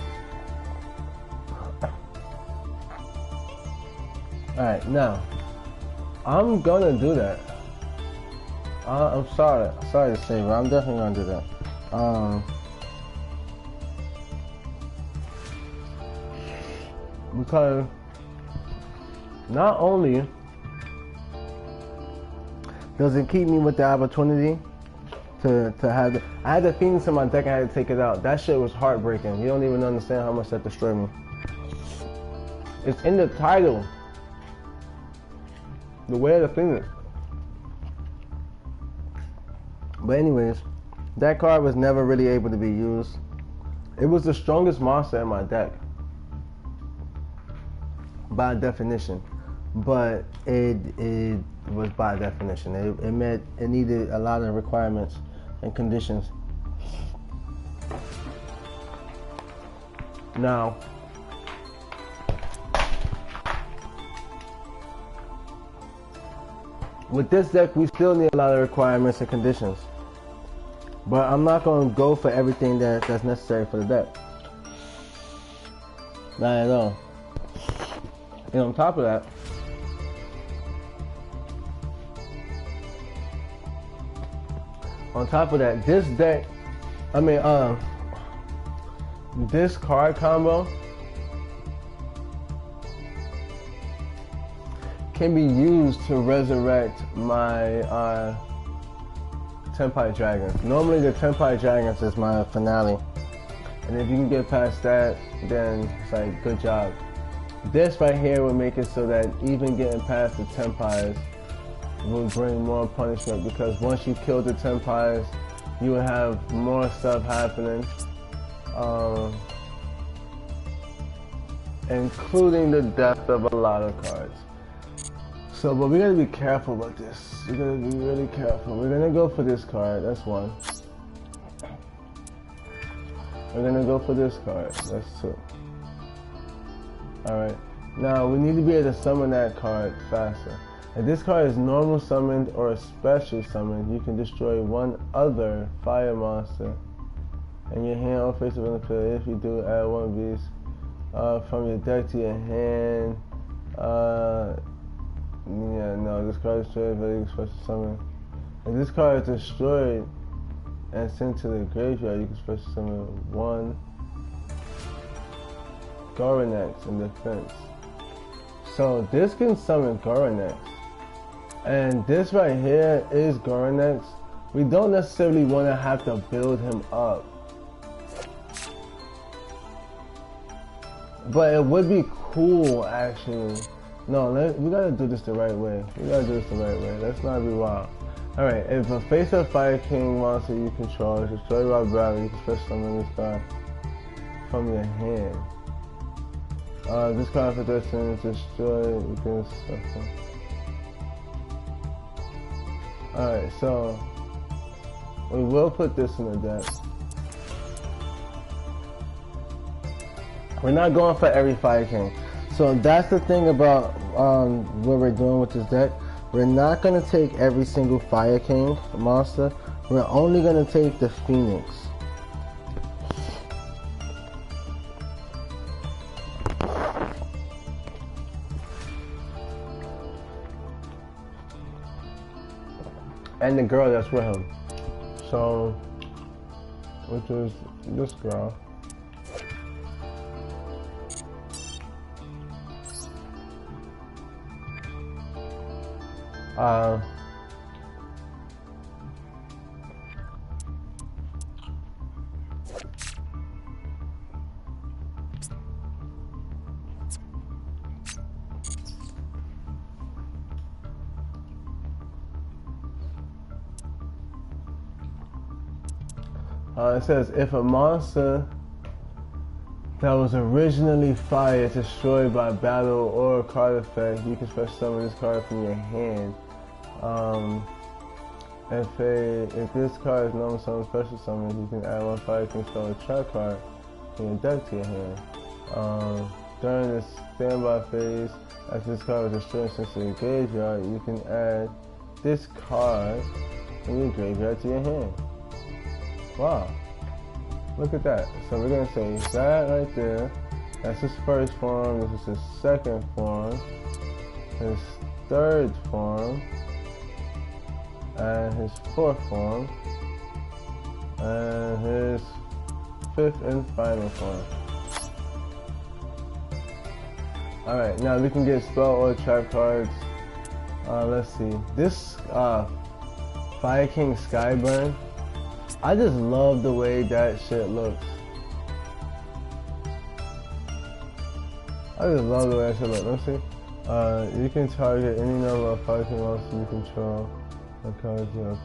Alright, now, I'm gonna do that. I'm sorry to say, but I'm definitely gonna do that. Because not only does it keep me with the opportunity to have I had the Phoenix in my deck and I had to take it out. That shit was heartbreaking. You don't even understand how much that destroyed me. It's in the title. The Way of the Phoenix. But anyways, that card was never really able to be used. It was the strongest monster in my deck. by definition, but it was by definition. It meant it needed a lot of requirements and conditions. Now, with this deck, we still need a lot of requirements and conditions. But I'm not going to go for everything that's necessary for the deck. Not at all. And on top of that, this deck, this card combo can be used to resurrect my Tenpai Dragons. Normally the Tenpai Dragons is my finale, and if you can get past that, then it's like, good job. This right here will make it so that even getting past the Tenpais will bring more punishment, because once you kill the Tenpais, you will have more stuff happening, including the death of a lot of cards. So, but we gotta be careful about this. We gotta be really careful. We're gonna go for this card. That's one. We're gonna go for this card. That's two. Alright. Now, we need to be able to summon that card faster. If this card is normal summoned or a special summoned, you can destroy one other fire monster in your hand or face of an affiliate. If you do, add one beast from your deck to your hand. Yeah, no, this card is destroyed by the special summon. If this card is destroyed and sent to the graveyard, you can special summon one Goronex in defense. So this can summon Goronex. And this right here is Goronex. We don't necessarily want to have to build him up, but it would be cool actually. No, we gotta do this the right way. Let's not be wild. Alright, if a face of Fire King monster you control is destroyed by battle, you can special summon this card from your hand. This card for Destiny is destroyed, you can suffer. Alright, so we will put this in the deck. We're not going for every Fire King. So that's the thing about what we're doing with this deck. We're not going to take every single Fire King monster. We're only going to take the Phoenix. And the girl that's with him. So, which is this girl. It says, if a monster that was originally fire is destroyed by battle or a card effect, you can special summon this card from your hand. If this card is normal summon, special summon, you can add one Fire King spell or trap card from your deck to your hand. During the standby phase, after this card is destroyed since the graveyard, you can add this card from your graveyard to your hand. Wow, look at that. So we're gonna say that right there. That's his first form. This is his second form, his third form, and his fourth form, and his fifth and final form. Alright, now we can get spell or trap cards. Let's see. This Fire King Skyburn, I just love the way that shit looks. Let's see. You can target any number of Fire King monsters you control. Because you have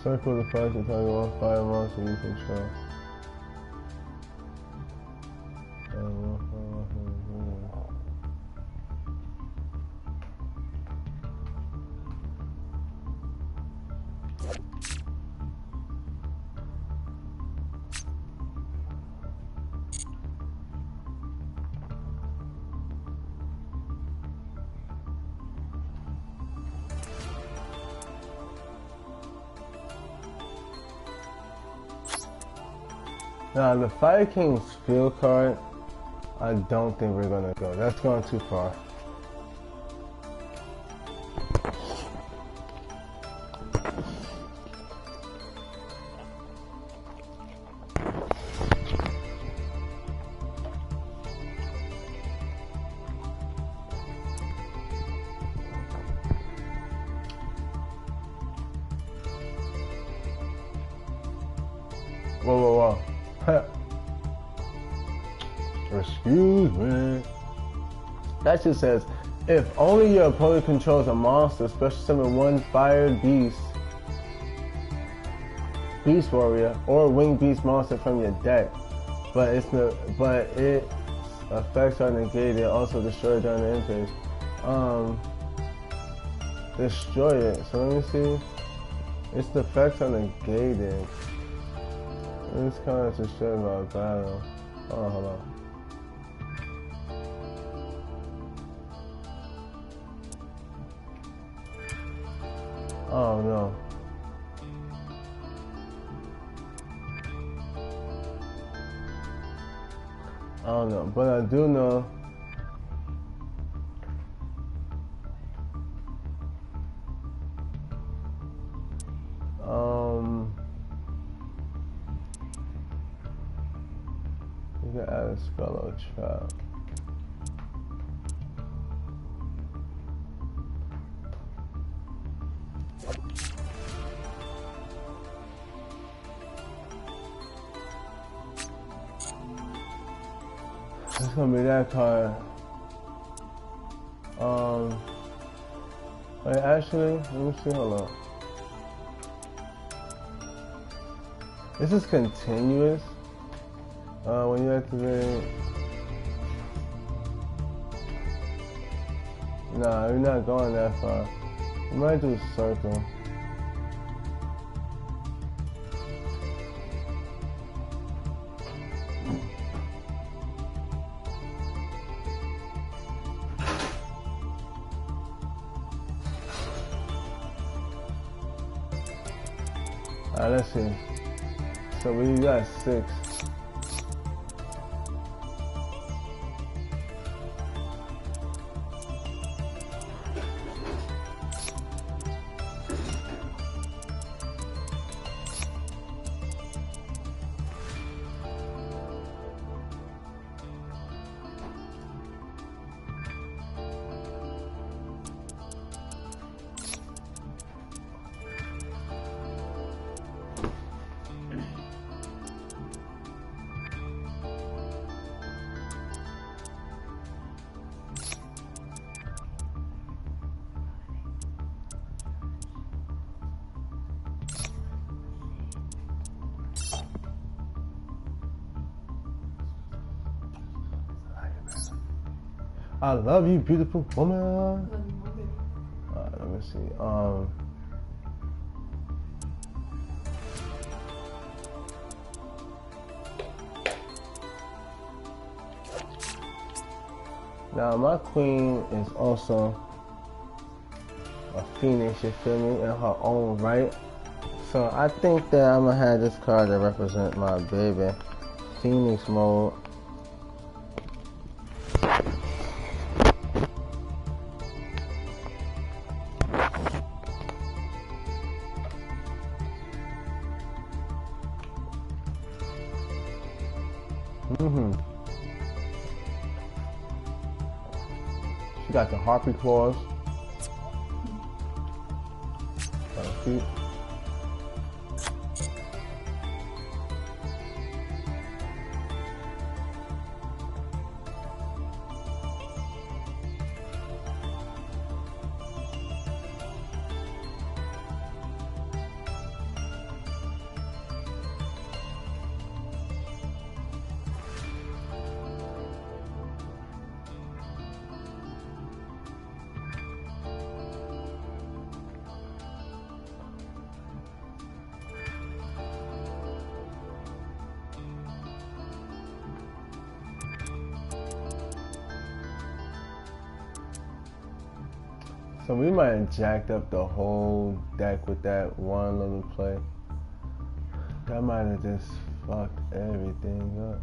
Circle the fire to target one fire monster you control. Now the Fire King's field card, I don't think we're gonna go. That's going too far. Whoa. Excuse me. That just says, if only your opponent controls a monster, special summon one fire beast warrior, or winged beast monster from your deck. But its effects are negated, also destroyed during the entrance. Destroy it. So let me see. Its effects are negated. It's kind of destroyed by a battle. Hold on. Oh no. I don't know, but I do know you can add a spell or trap. It's gonna be that card. Wait, actually, let me see, hold on. This is continuous. When you activate, nah, you're not going that far. You might do circle. Alright, let's see. So we got 6. I love you, beautiful woman. Alright, let me see. Now my queen is also a phoenix, you feel me, in her own right. So I think that I'm gonna have this card that represent my baby. Phoenix mode. She got the harpy claws. Feet. So we might have jacked up the whole deck with that one little play. That might have just fucked everything up.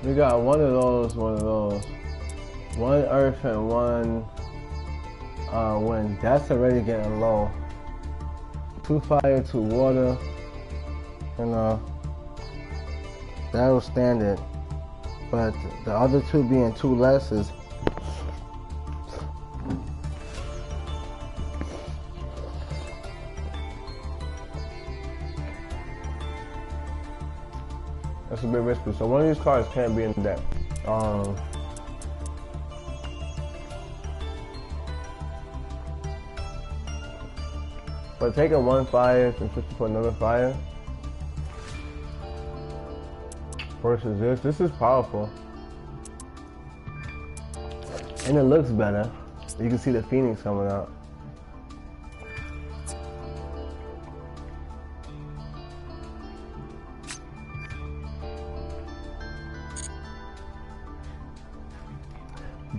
We got one of those. One earth and one wind. That's already getting low. 2 fire, 2 water. That will stand it. But the other two being 2 less is that's a bit risky. So one of these cards can't be in the deck. But taking 1 fire and 50 for another fire versus this is powerful. And it looks better. You can see the Phoenix coming out.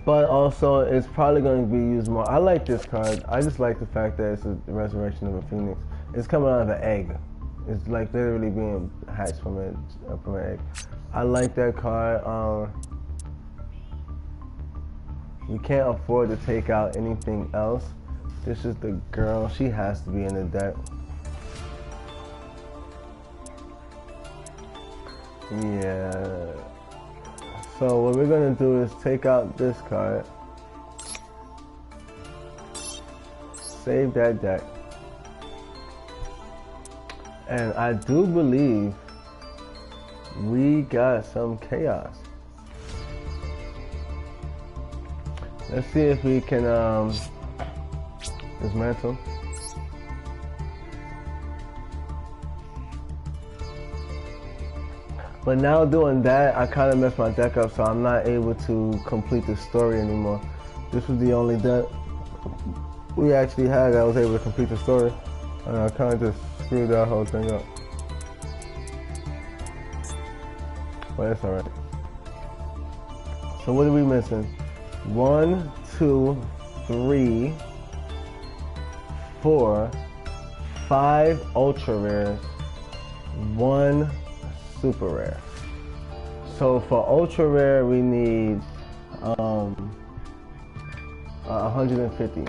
But also, it's probably going to be used more. I like this card. I just like the fact that it's a resurrection of a phoenix. It's coming out of an egg. It's like literally being hatched from an egg. I like that card. We can't afford to take out anything else. This is the girl. She has to be in the deck. Yeah. So what we're gonna do is take out this card, save that deck, and I do believe we got some chaos. Let's see if we can dismantle. But now doing that, I kind of messed my deck up, so I'm not able to complete the story anymore. This was the only deck we actually had that was able to complete the story, and I kind of just screwed that whole thing up. But it's alright. So what are we missing? 1, 2, 3, 4, 5 ultra rares, 1 super rare. So for ultra rare we need 150.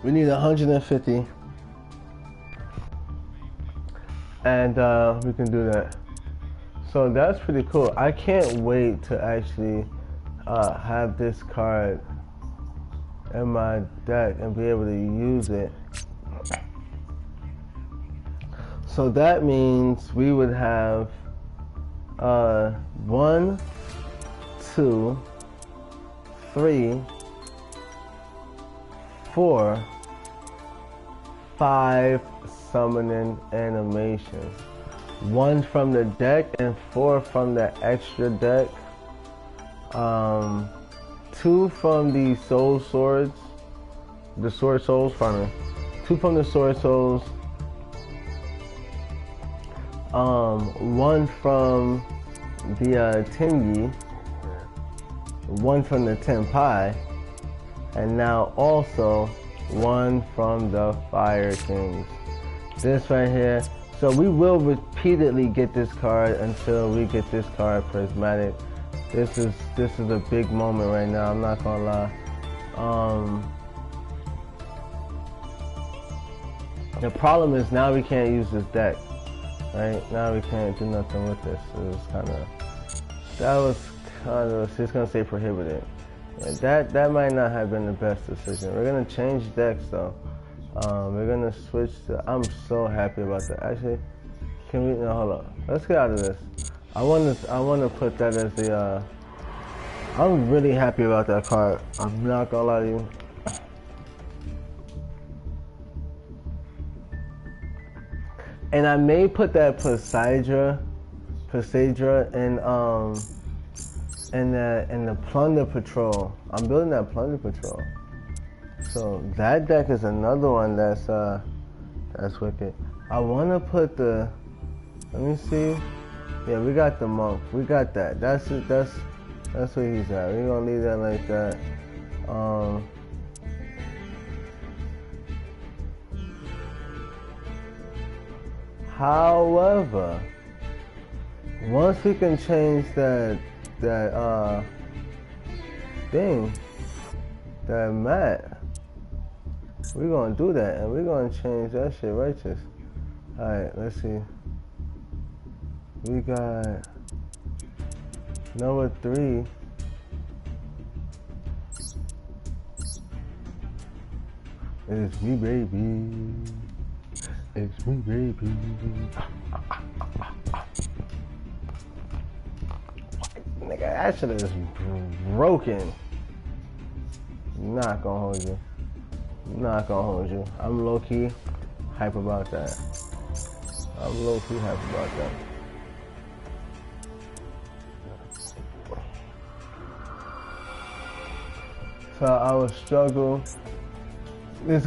We need 150, and we can do that. So that's pretty cool. I can't wait to actually have this card in my deck and be able to use it. So that means we would have 1, 2, 3, 4, 5 summoning animations. 1 from the deck and 4 from the extra deck. 2 from the soul swords, the sword souls, pardon me. 2 from the sword souls. 1 from the Tengi. 1 from the Tenpai. And now also 1 from the Fire Kings. This right here. So we will repeatedly get this card until we get this card prismatic. This is a big moment right now, I'm not gonna lie. The problem is now we can't use this deck. Right? Now we can't do nothing with this. It's just gonna say prohibited. Yeah, that might not have been the best decision. We're gonna change decks though. We're gonna switch to. I'm so happy about that. Actually, can we? No, hold on. Let's get out of this. I want to put that as the. I'm really happy about that card. I'm not gonna lie to you. And I may put that Poseidra in the Plunder Patrol. I'm building that Plunder Patrol. So that deck is another one that's wicked. I wanna put the, let me see. Yeah, we got the Monk. We got that. That's where he's at. We're gonna leave that like that. However, once we can change that thing, that mat, we're gonna do that, and we're gonna change that shit righteous. Alright, let's see. We got number 3. It's me, baby. It's me, baby. Nigga, that shit is broken. Not gonna hold you. Not gonna hold you. I'm low-key hype about that. I'm low-key hype about that. So I will struggle. This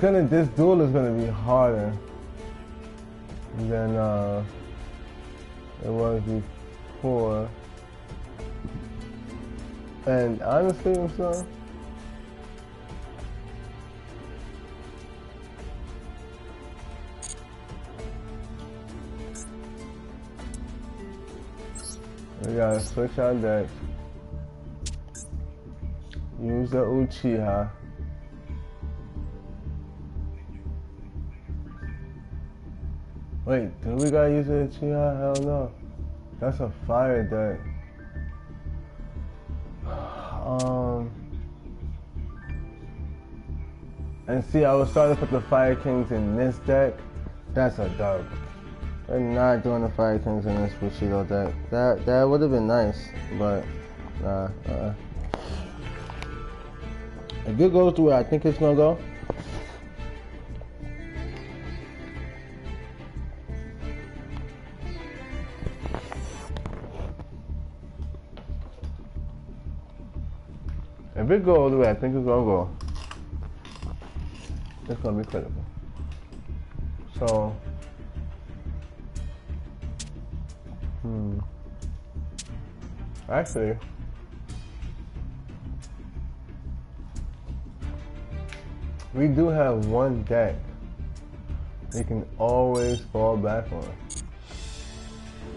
duel is gonna be harder than it was before. And honestly, I'm sorry. We gotta switch our decks. Use the Uchiha. Wait, do we gotta use the Uchiha? Hell no. That's a fire deck. And see, I was starting to put the Fire Kings in this deck. That's a dub. We're not doing the Fire Kings in this Bushido deck. That would have been nice, but nah. If it goes the way I think it's gonna go, if it goes the way I think it's gonna go, it's gonna be critical. So, actually, we do have one deck we can always fall back on.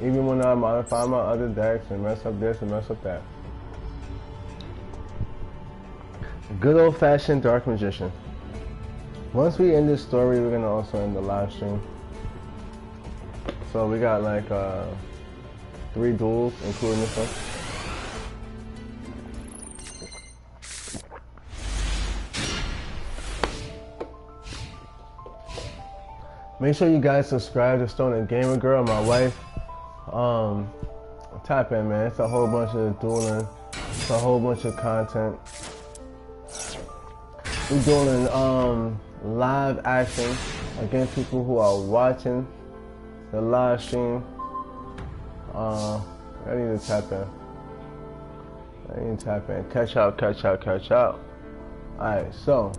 Even when I modify my other decks and mess up this and mess up that. Good old-fashioned Dark Magician. Once we end this story, we're gonna also end the live stream. So we got like 3 duels, including this one. Make sure you guys subscribe to Stone and Gamer Girl, my wife. Tap in, man. It's a whole bunch of dueling. It's a whole bunch of content. We're doing live action against people who are watching the live stream. I need to tap in. Catch out. Alright, so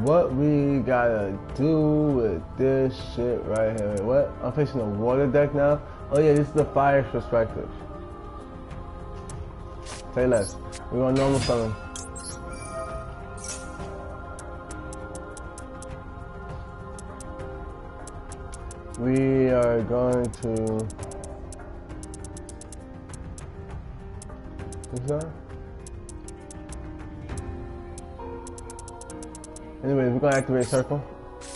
what we gotta do with this shit right here? Wait, what? I'm facing the water deck now? Oh yeah, this is the fire perspective. Say less. We're gonna normal summon. We are going to... What's that? Anyways, we're gonna activate circle.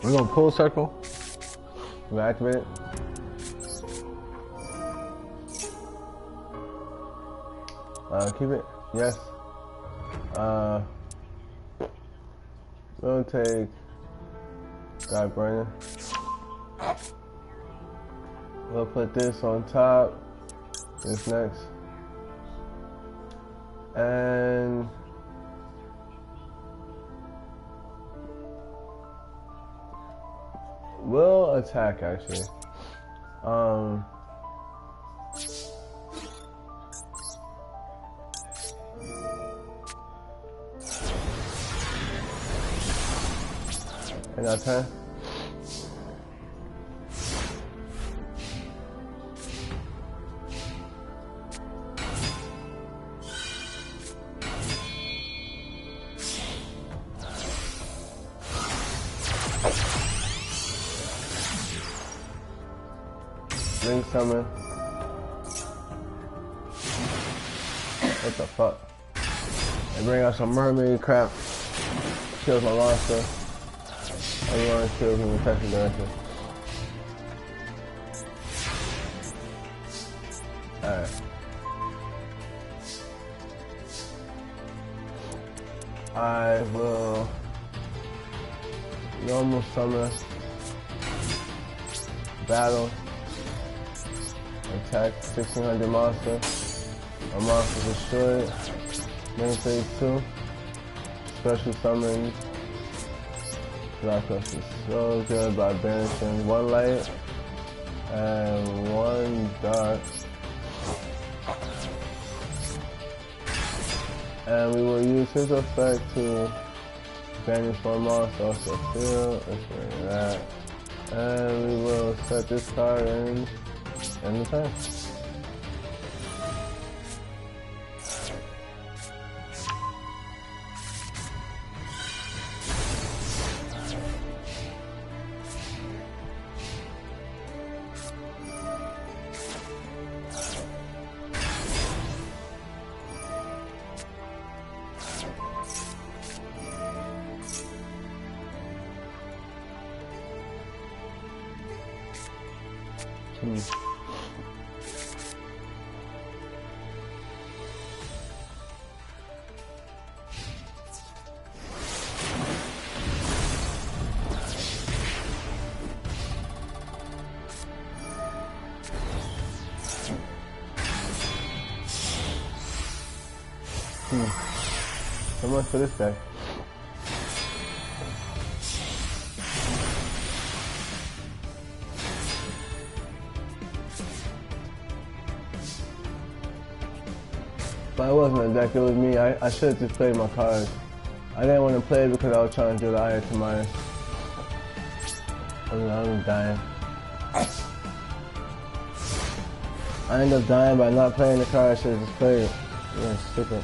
We're gonna pull circle. We're gonna activate it. Keep it. Yes. Uh, we'll take Guy Brennan. We'll put this on top. This next. And we'll attack actually. And our turn. Ring summon. What the fuck? And bring out some mermaid crap. Kills my monster. Everyone kills me in protection direction. Alright. I will normal summon, battle, attack 1600 monster. A monster destroyed. Main phase 2. Special summon. Blackness is so good by banishing 1 light and 1 dark. And we will use his effect to banish 1 monster off the field. Let's bring that. And we will set this card in the turn. So much for this guy. But it wasn't a deck, it was me. I should have just played my cards. I didn't want to play it because I was trying to do the Eye to minus. I'm dying. I ended up dying by not playing the card. I should have just played it. Yeah, stupid.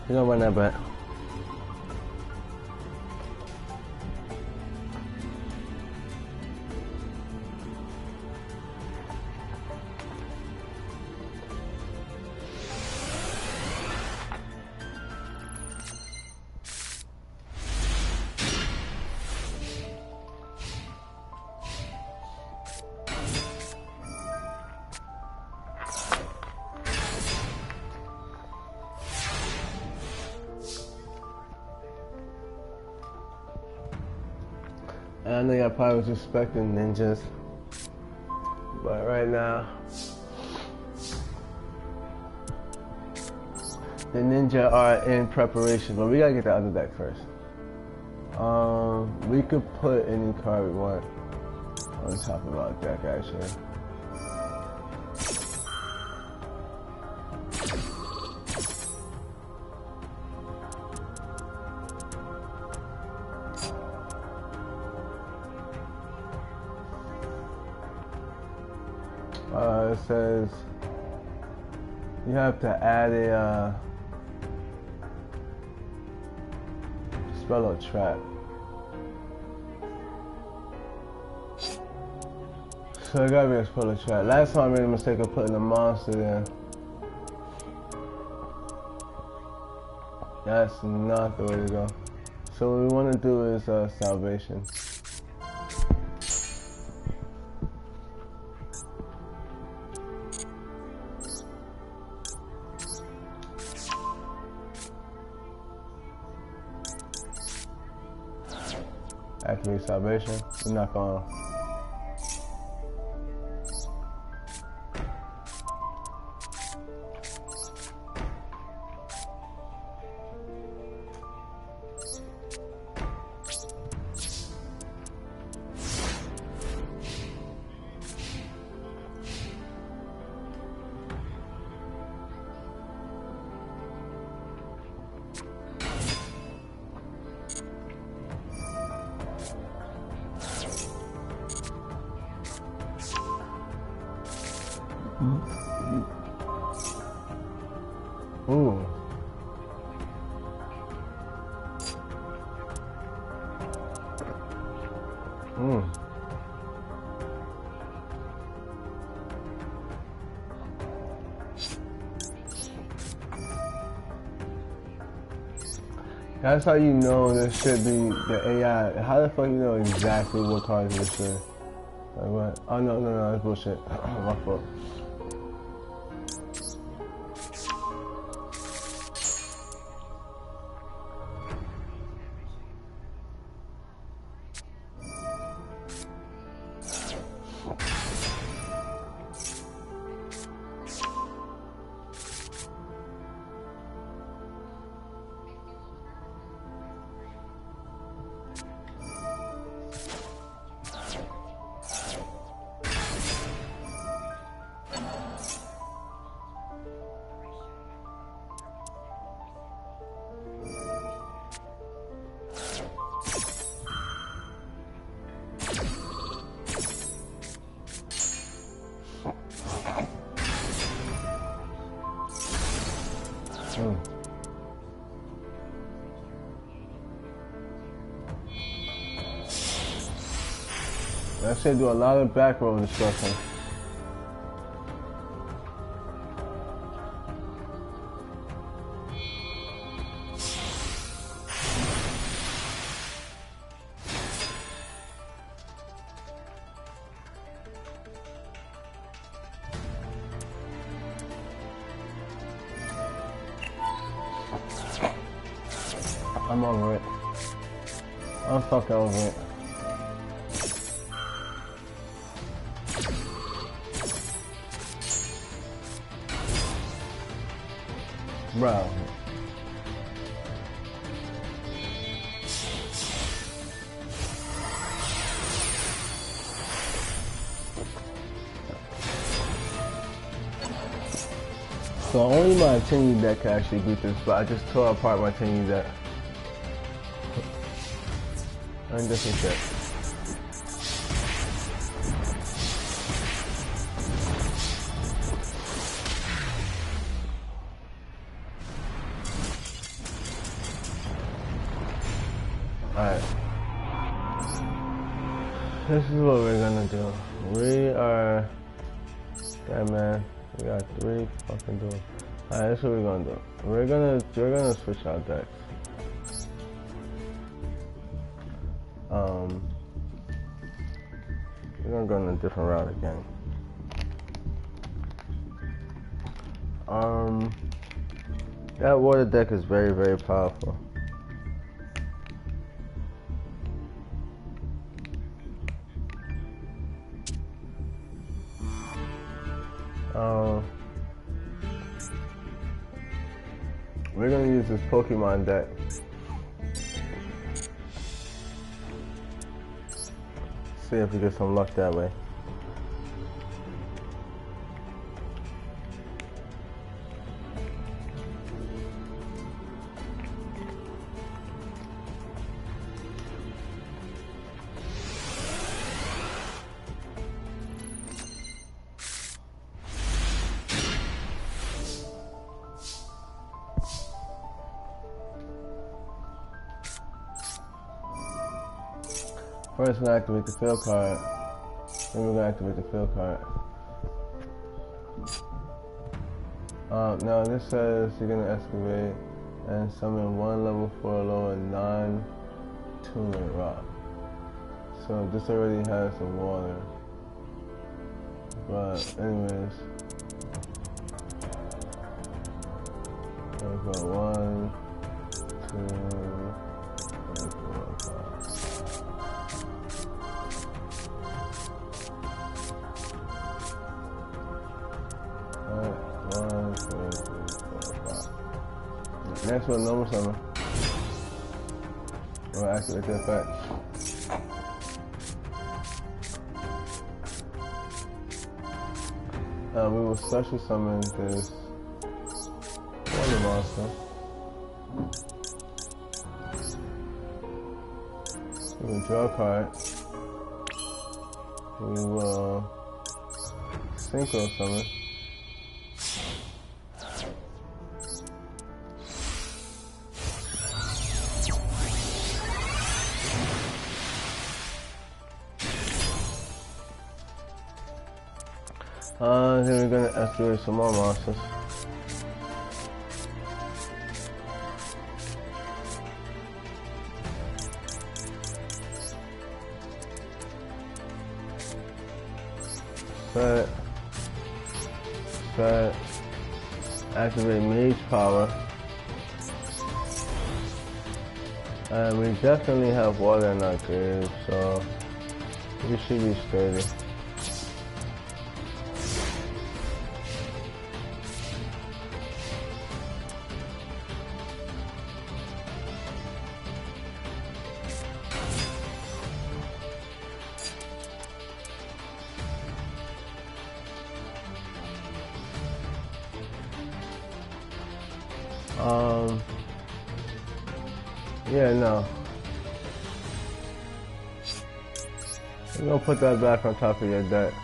You don't run that back. I know y'all probably was expecting ninjas, But right now, the ninja are in preparation, but we gotta get the other deck first. We could put any card we want on top of our deck, actually. It says you have to add a spell or trap. So it gotta be a spell or trap. Last time I made a mistake of putting a monster there. That's not the way to go. So what we want to do is salvation. Activate salvation. We're not gonna. Ooh. That's how you know this should be the AI. How the fuck you know exactly what cards this should? Like what? Oh no, that's bullshit. My fault. That should do a lot of back row destruction. I'm over it. I'm fucking over it. Bro. So only my 10U deck can actually beat this, but I just tore apart my 10U deck. And this is it. Alright. This is what we're gonna do. We are... Yeah, man. We got 3 fucking duels. Alright, this is what we're gonna do. We're gonna switch our decks. We're gonna go in a different route again. That water deck is very, very powerful. We're gonna use this Pokemon deck. See if we get some luck that way. First, we're going to activate the field card. Then we're going to activate the field card. Now this says you're going to excavate and summon one level 4 lower non-tuner rock. So this already has the water. But anyways, we'll go 1, 2, 3, 4, 5. Next one, normal summon. We'll activate the effect. We will special summon this water monster. We will draw a card. We will synchro summon. Then we're gonna activate some more monsters. Set. Activate Mage Power. And we definitely have water in our cave, so we should be steady. Yeah, no. I'm gonna put that back on top of your deck.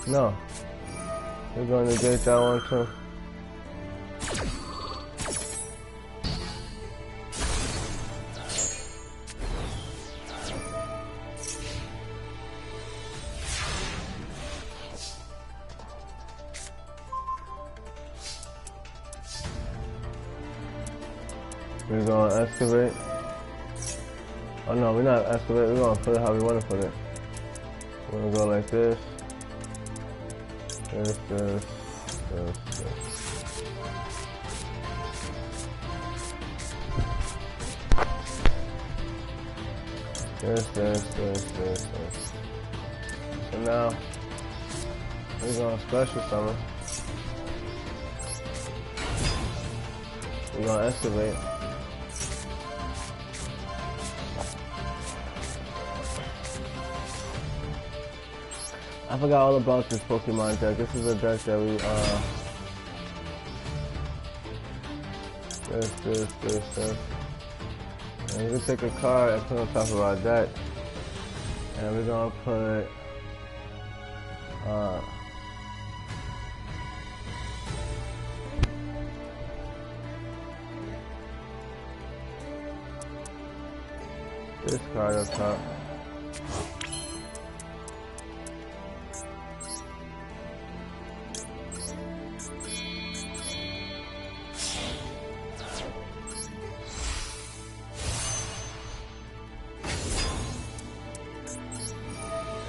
No. We're gonna negate that one too. We're gonna excavate. Oh no, we're not excavate. We're gonna put it how we want to put it. We're gonna go like this. This. This. So now we're gonna special summon. We're gonna excavate. I forgot all about this Pokemon deck. This is a deck that we this. And we can take a card and put on top of our deck. And we're gonna put this card up top.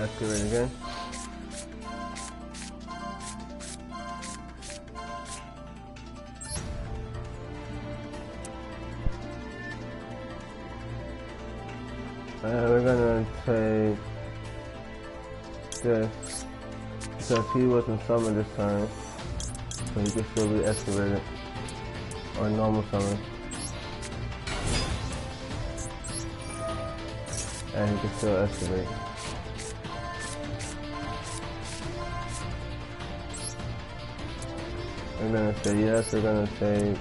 Activate again. gonna take this because he wasn't summoned this turn, so he can still be excavated or normal summon, and he can still excavate. We're gonna say yes. We're gonna take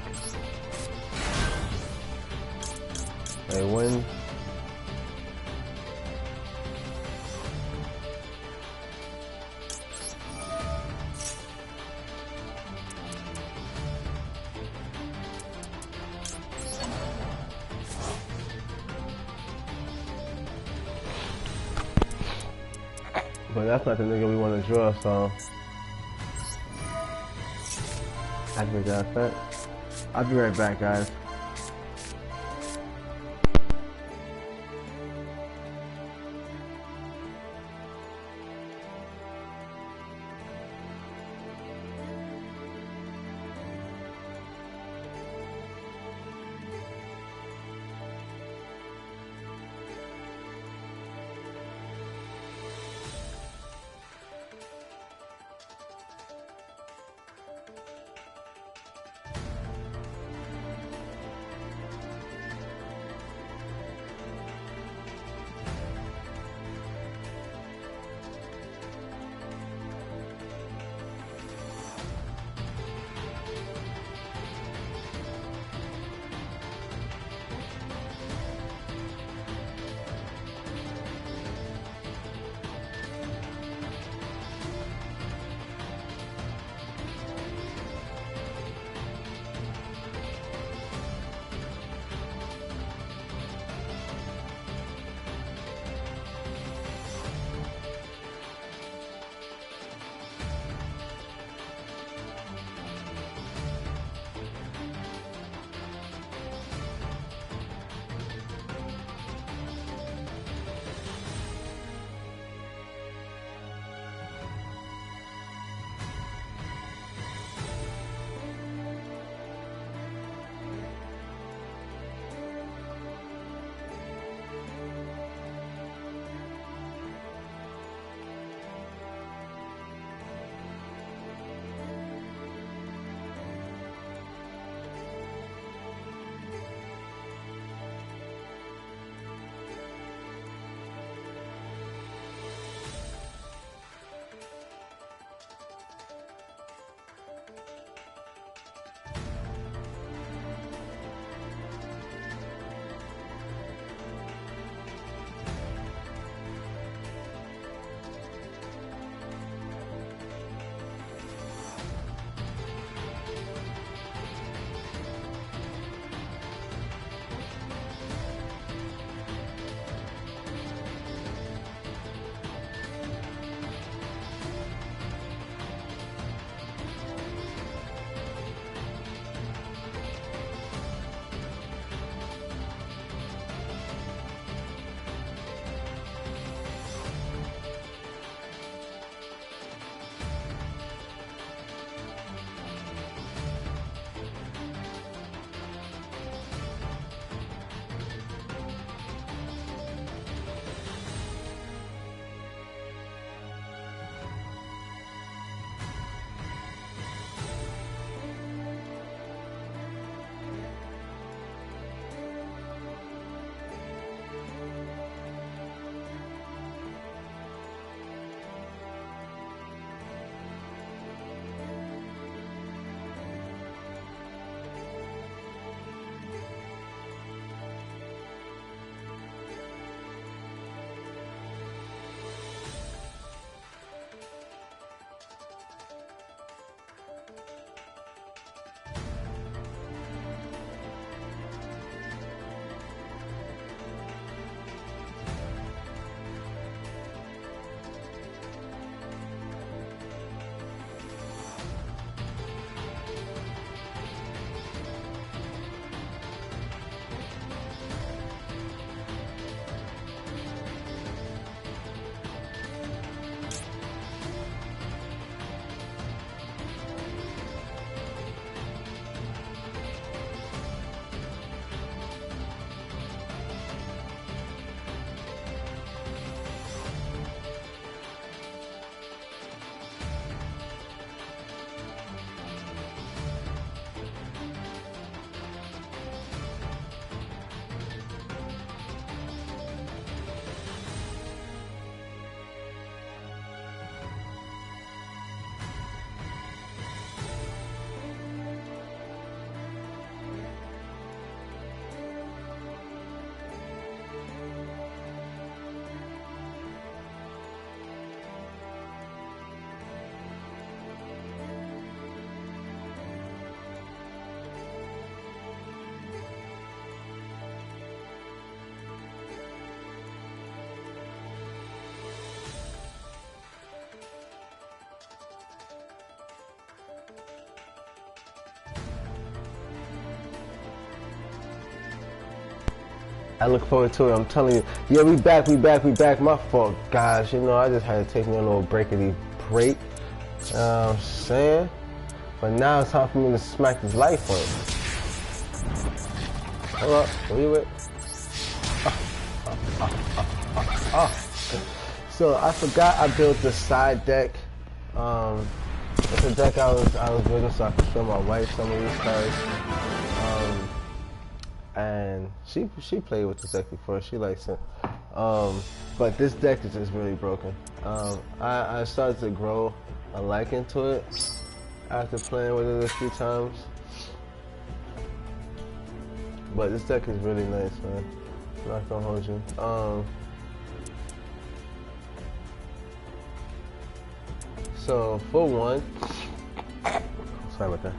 a win. But that's not the nigga we want to draw, so activate that effect. I'll be right back, guys. I look forward to it. I'm telling you. Yeah, we back. My fault, guys. You know, I just had to take me a little breakity break. You know what I'm saying? But now it's time for me to smack this life on it. Hold up. Where you at? So I forgot I built the side deck. It's a deck I was building so I could show my wife some of these cards. And she played with this deck before. She likes it. But this deck is just really broken. I started to grow a liking to it after playing with it a few times. But this deck is really nice, man. I'm not gonna hold you. So for one, sorry about that.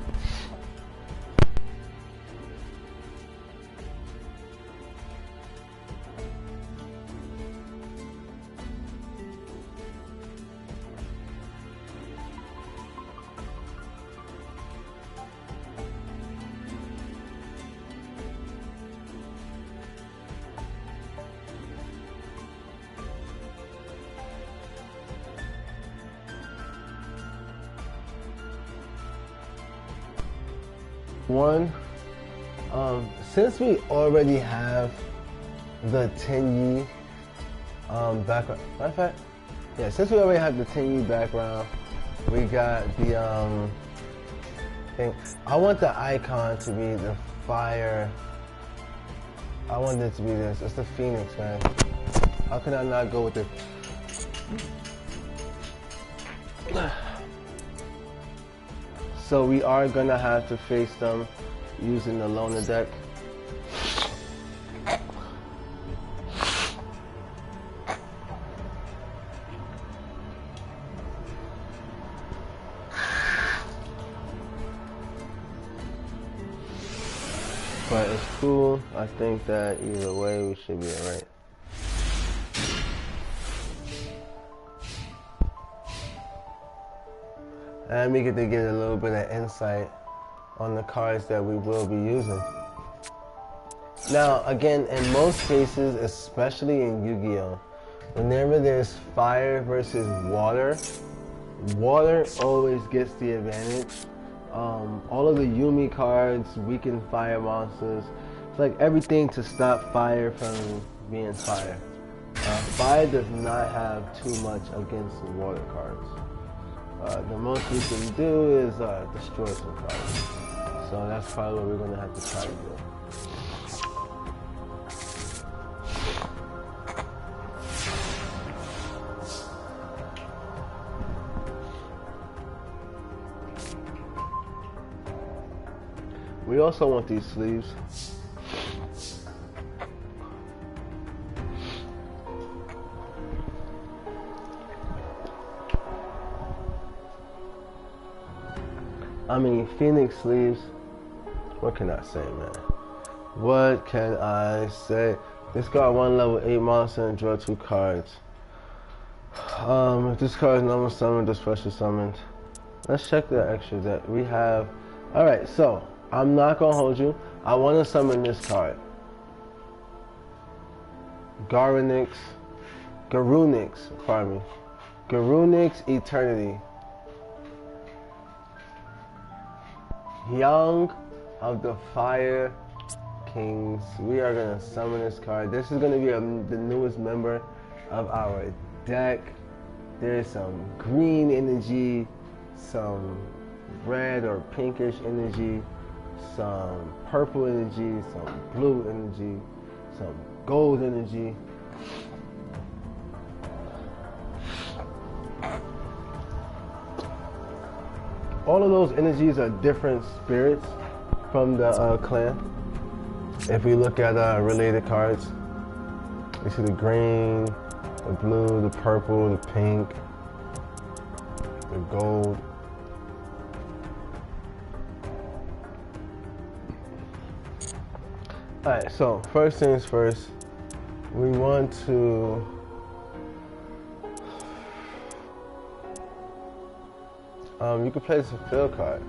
One, since we already have the 10 Yi background, matter of fact, yeah, since we already have the 10 Yi background, we got the thing. I want the icon to be the fire. I want it to be this. It's the Phoenix, man. How can I not go with it? So we are gonna have to face them using the loner deck. But it's cool. I think that either way we should be alright. And we get to get a little bit of insight on the cards that we will be using. Now, again, in most cases, especially in Yu-Gi-Oh!, whenever there's fire versus water, water always gets the advantage. All of the Yumi cards weaken fire monsters. It's like everything to stop fire from being fire. Fire does not have too much against the water cards. The most we can do is destroy some cards. So that's probably what we're going to have to try to do. We also want these sleeves. I mean, Phoenix sleeves. What can I say, man? What can I say? Discard one level 8 monster and draw 2 cards. If this card is normal summoned or special summoned. Let's check the extras that we have. Alright, so I'm not gonna hold you. I want to summon this card. Garunix, pardon me. Garunix Eternity. Young of the Fire Kings. We are going to summon this card. This is going to be the newest member of our deck. There's some green energy, some red or pinkish energy, some purple energy, some blue energy, some gold energy. All of those energies are different spirits from the clan. If we look at related cards, we see the green, the blue, the purple, the pink, the gold. Alright, so first things first, we want to you can play some field card.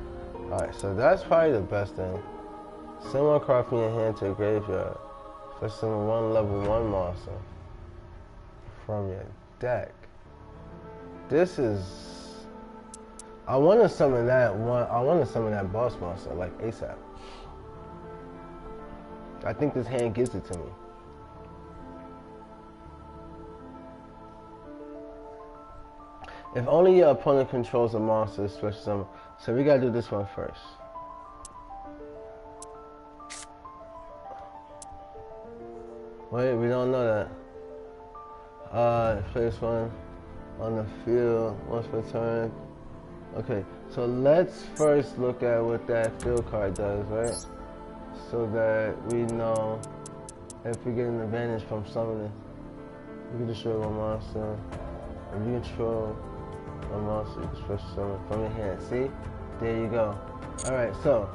Alright, so that's probably the best thing. Send one card from your hand to a graveyard. Special summon one level 1 monster from your deck. This is... I want to summon that one. I want to summon that boss monster like ASAP. I think this hand gives it to me. If only your opponent controls a monster, special summon. So we gotta do this one first. Wait, we don't know that. Place one on the field once per turn. Okay, so let's first look at what that field card does, right? So that we know if we get an advantage from summoning. You can destroy one monster. If you control one monster, you can special summon from your hand. See? There you go. Alright, so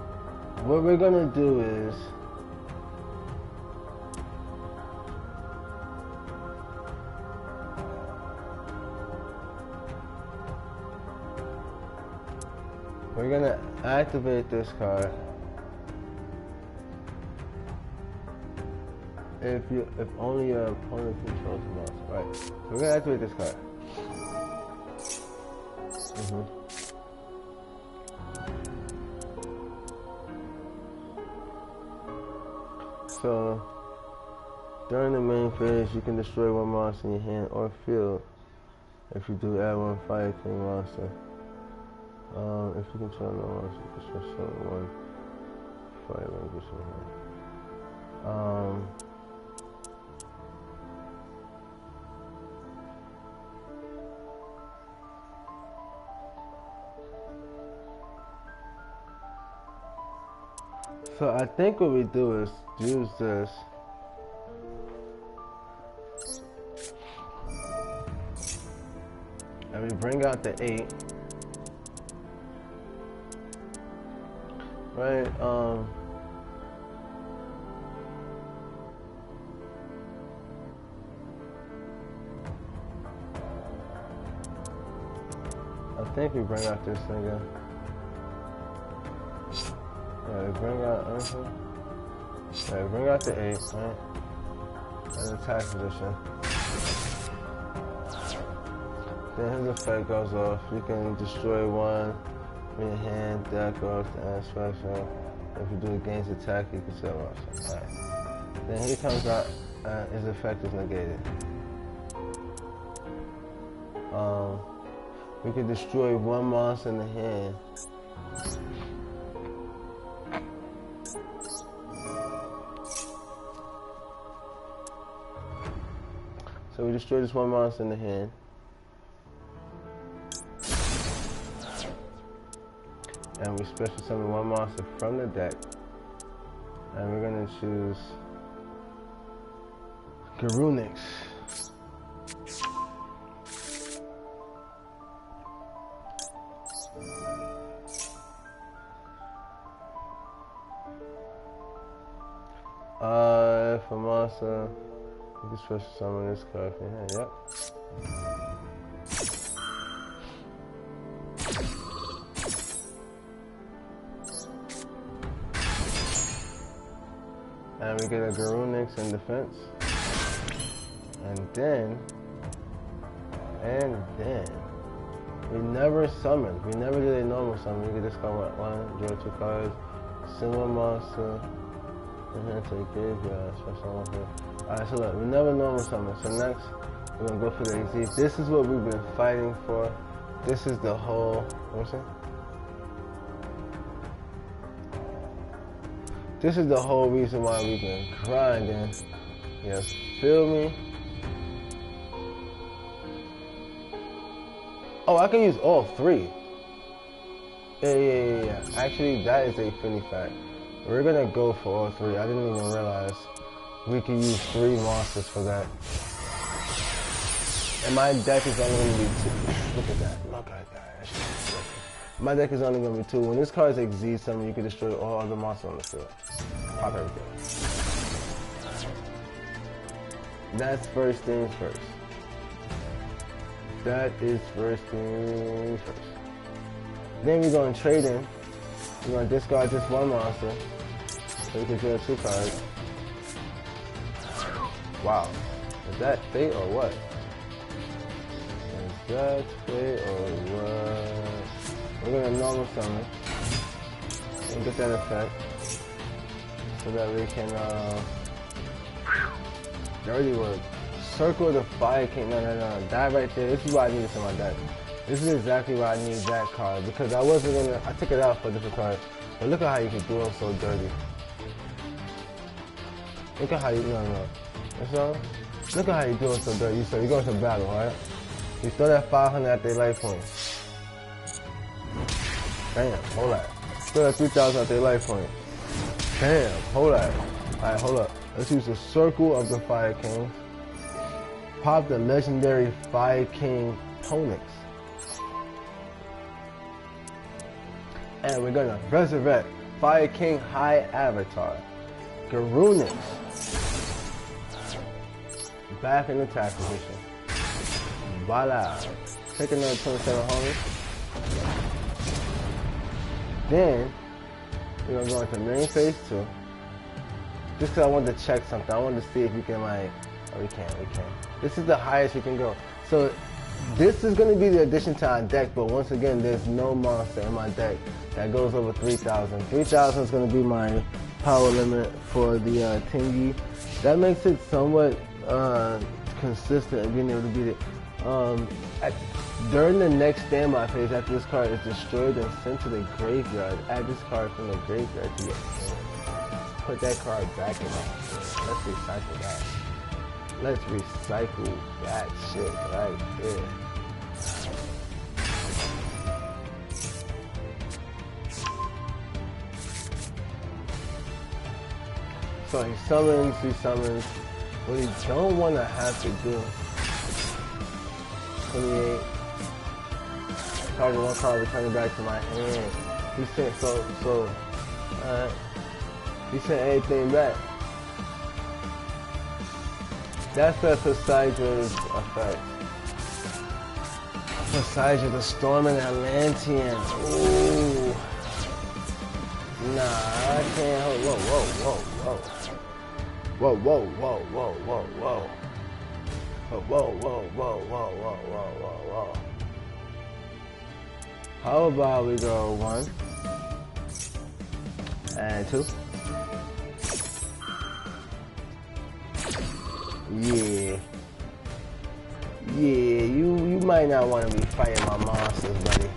what we're gonna do is we're gonna activate this card. If only your opponent controls the monster. Right. So we're gonna activate this card. So during the main phase, you can destroy one monster in your hand or field. If you do, add one Fire King monster. If you control no monster, you can special summon one Fire Language in hand. So I think what we do is use this. And we bring out the 8. Right, I think we bring out this nigga. Yeah, we bring out anything. Yeah, we bring out the 8, right? And attack position. Then his effect goes off. You can destroy one in your hand, deck off the end special. If you do against attack, you can sell off. Alright. Then he comes out and his effect is negated. We can destroy one monster in the hand. So we destroy this one monster in the hand. And we special summon one monster from the deck. And we're gonna choose Garunix. If a monster, you can special summon this card from your hand, yep. And we get a Garunix in defense. And then, we never summoned. We never did a normal summon. We get this card one, draw 2 cards, similar monster, and then take graveyard, special monster. Alright, so look, we never normal summon. So next, we're gonna go for the AZ. This is what we've been fighting for. This is the whole, what's that? This is the whole reason why we've been grinding. Yes, feel me? Oh, I can use all 3. Yeah. Actually, that is a funny fact. We're gonna go for all 3. I didn't even realize we can use 3 monsters for that. And my deck is only gonna be 2. Look at that. My deck is only gonna be 2. When this card is exceed summon, you can destroy all other monsters on the field. Pop everything. That's first things first. That is first things first. Then we're gonna trade in. We're gonna discard this one monster. So you can draw 2 cards. Wow. Is that fate or what? Is that fate or what? We're gonna normal summon and get that effect so that we can dirty work. Circle the Fire King. No. That right there. This is why I need this in my deck. This is exactly why I need that card because I wasn't gonna. I took it out for a different card. But look at how you can do it so dirty. Look at how you no. So look at how you do it so dirty. So you go into battle, right? You throw that 500 at their life point. Bam, hold that. Throw that 3,000 at their life point. Bam, hold that. Alright, hold up. Let's use the Circle of the Fire King. Pop the legendary Fire King Tonix. And we're gonna resurrect Fire King High Avatar. Garunix. Back in attack position. Voila. Take another 2700. Then we're gonna go into main phase 2. Just because I wanted to check something. I wanted to see if we can like, oh we can. This is the highest we can go. So this is gonna be the addition to our deck, but once again there's no monster in my deck that goes over 3,000. 3,000 is gonna be my power limit for the Tingy. That makes it somewhat consistent in being able to beat it. During the next standby phase, after this card is destroyed and sent to the graveyard, add this card from the graveyard to your hand. Put that card back in my hand. Let's recycle that. Let's recycle that shit right there. So he summons. What he don't want to have to do. 28. Target one card, return it back to my hand. He sent he sent everything back. That's the Poseidon's effect. Poseidon, the Storming Atlantean. Ooh. Nah, I can't hold. Whoa. Whoa. How about we go 1 and 2? Yeah, you might not want to be fighting my monsters, buddy.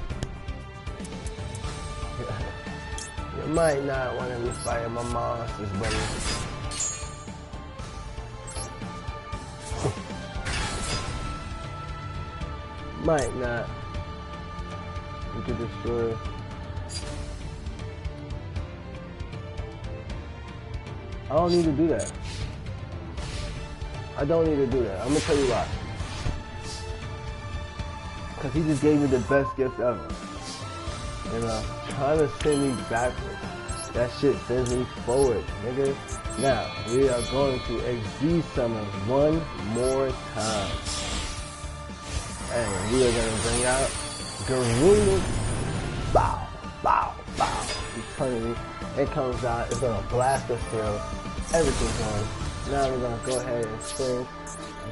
You might not want to be fighting my monsters, buddy. Might not. We could destroy. I don't need to do that. I don't need to do that. I'm gonna tell you why. Cause he just gave me the best gift ever. You know, trying to send me backwards. That shit sends me forward, nigga. Now, we are going to XD summon one more time. And we are gonna bring out Garuna. Bow. Eternity. It comes out, it's gonna blast the field. Everything's on. Now we're gonna go ahead and swing,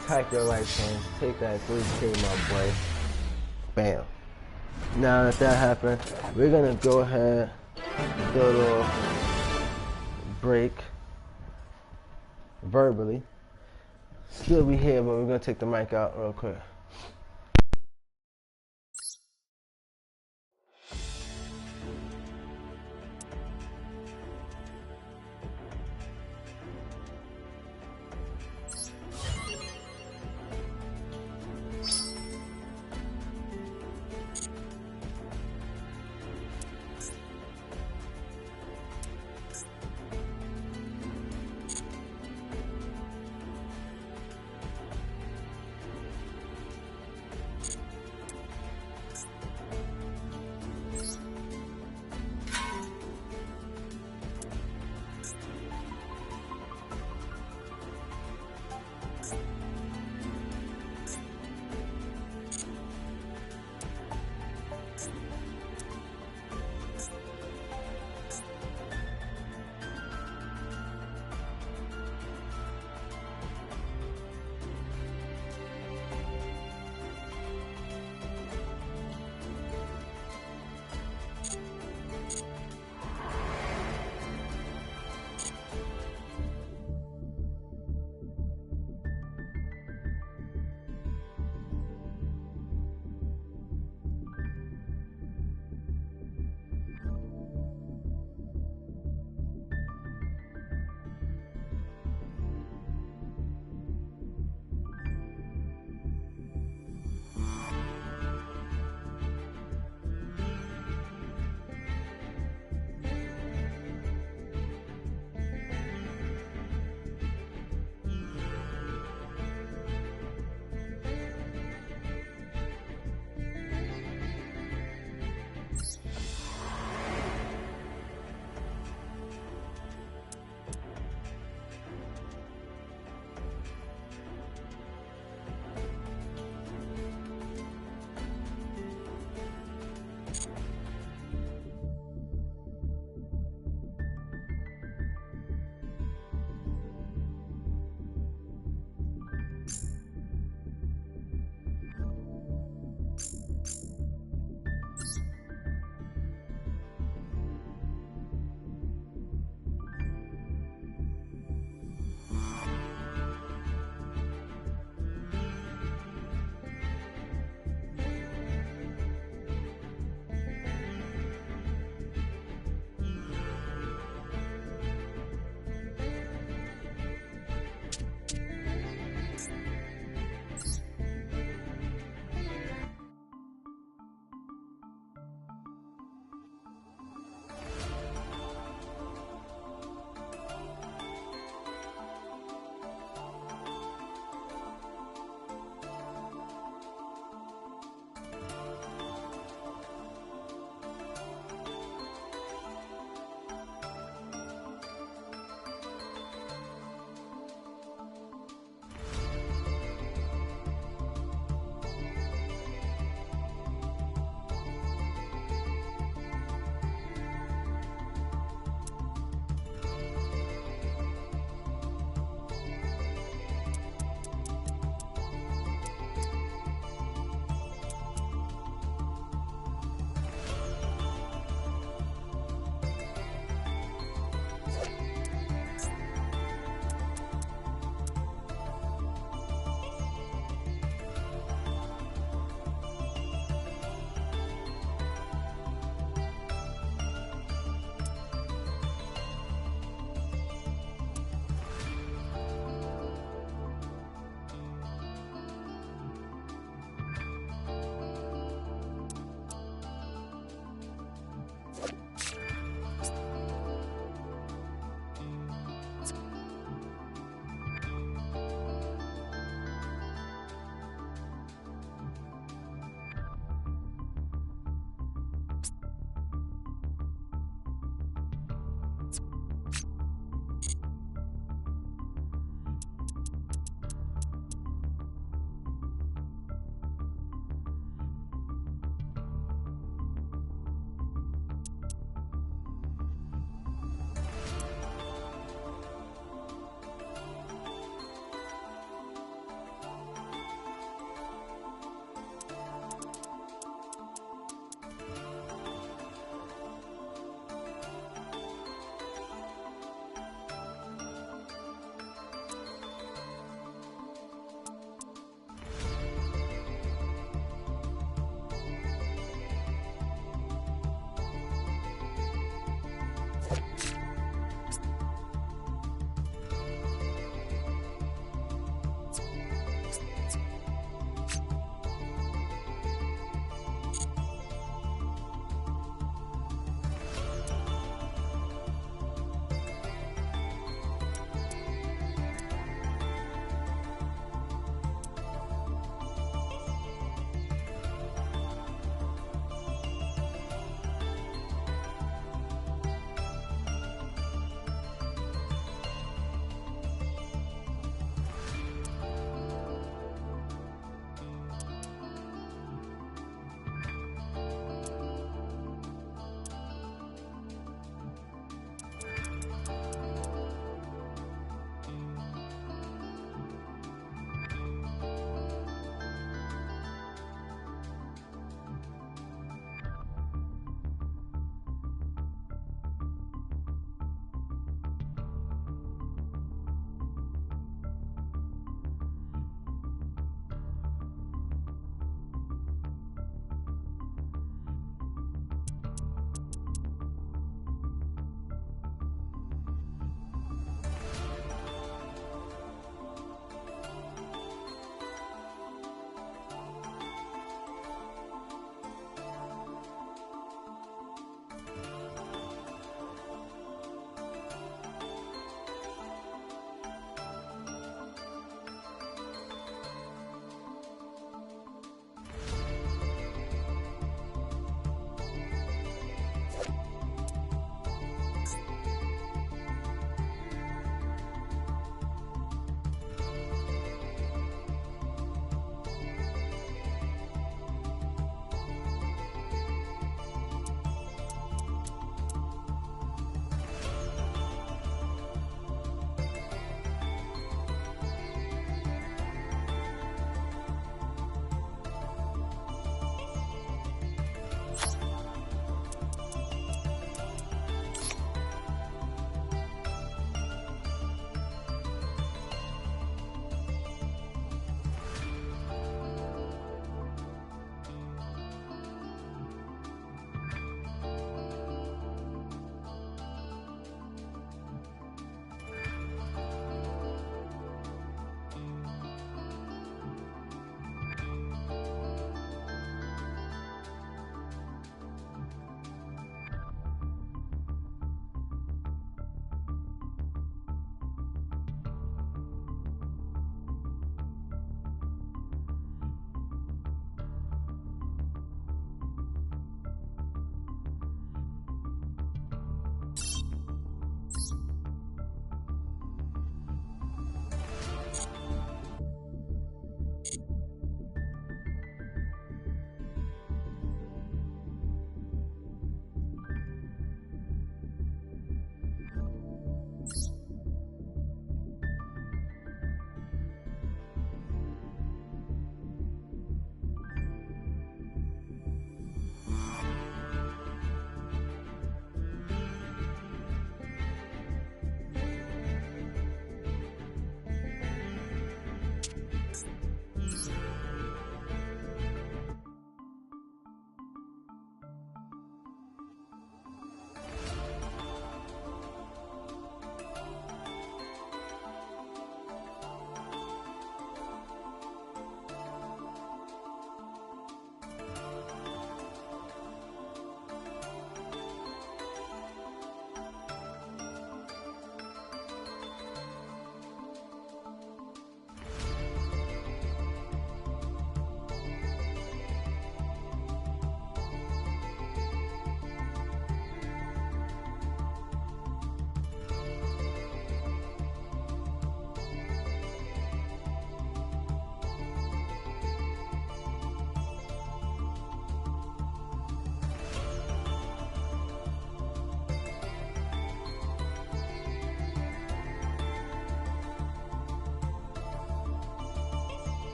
attack your right hand, take that 3K, my boy. Bam. Now that happened, we're gonna go ahead and do a little break verbally. Still be here, but we're gonna take the mic out real quick.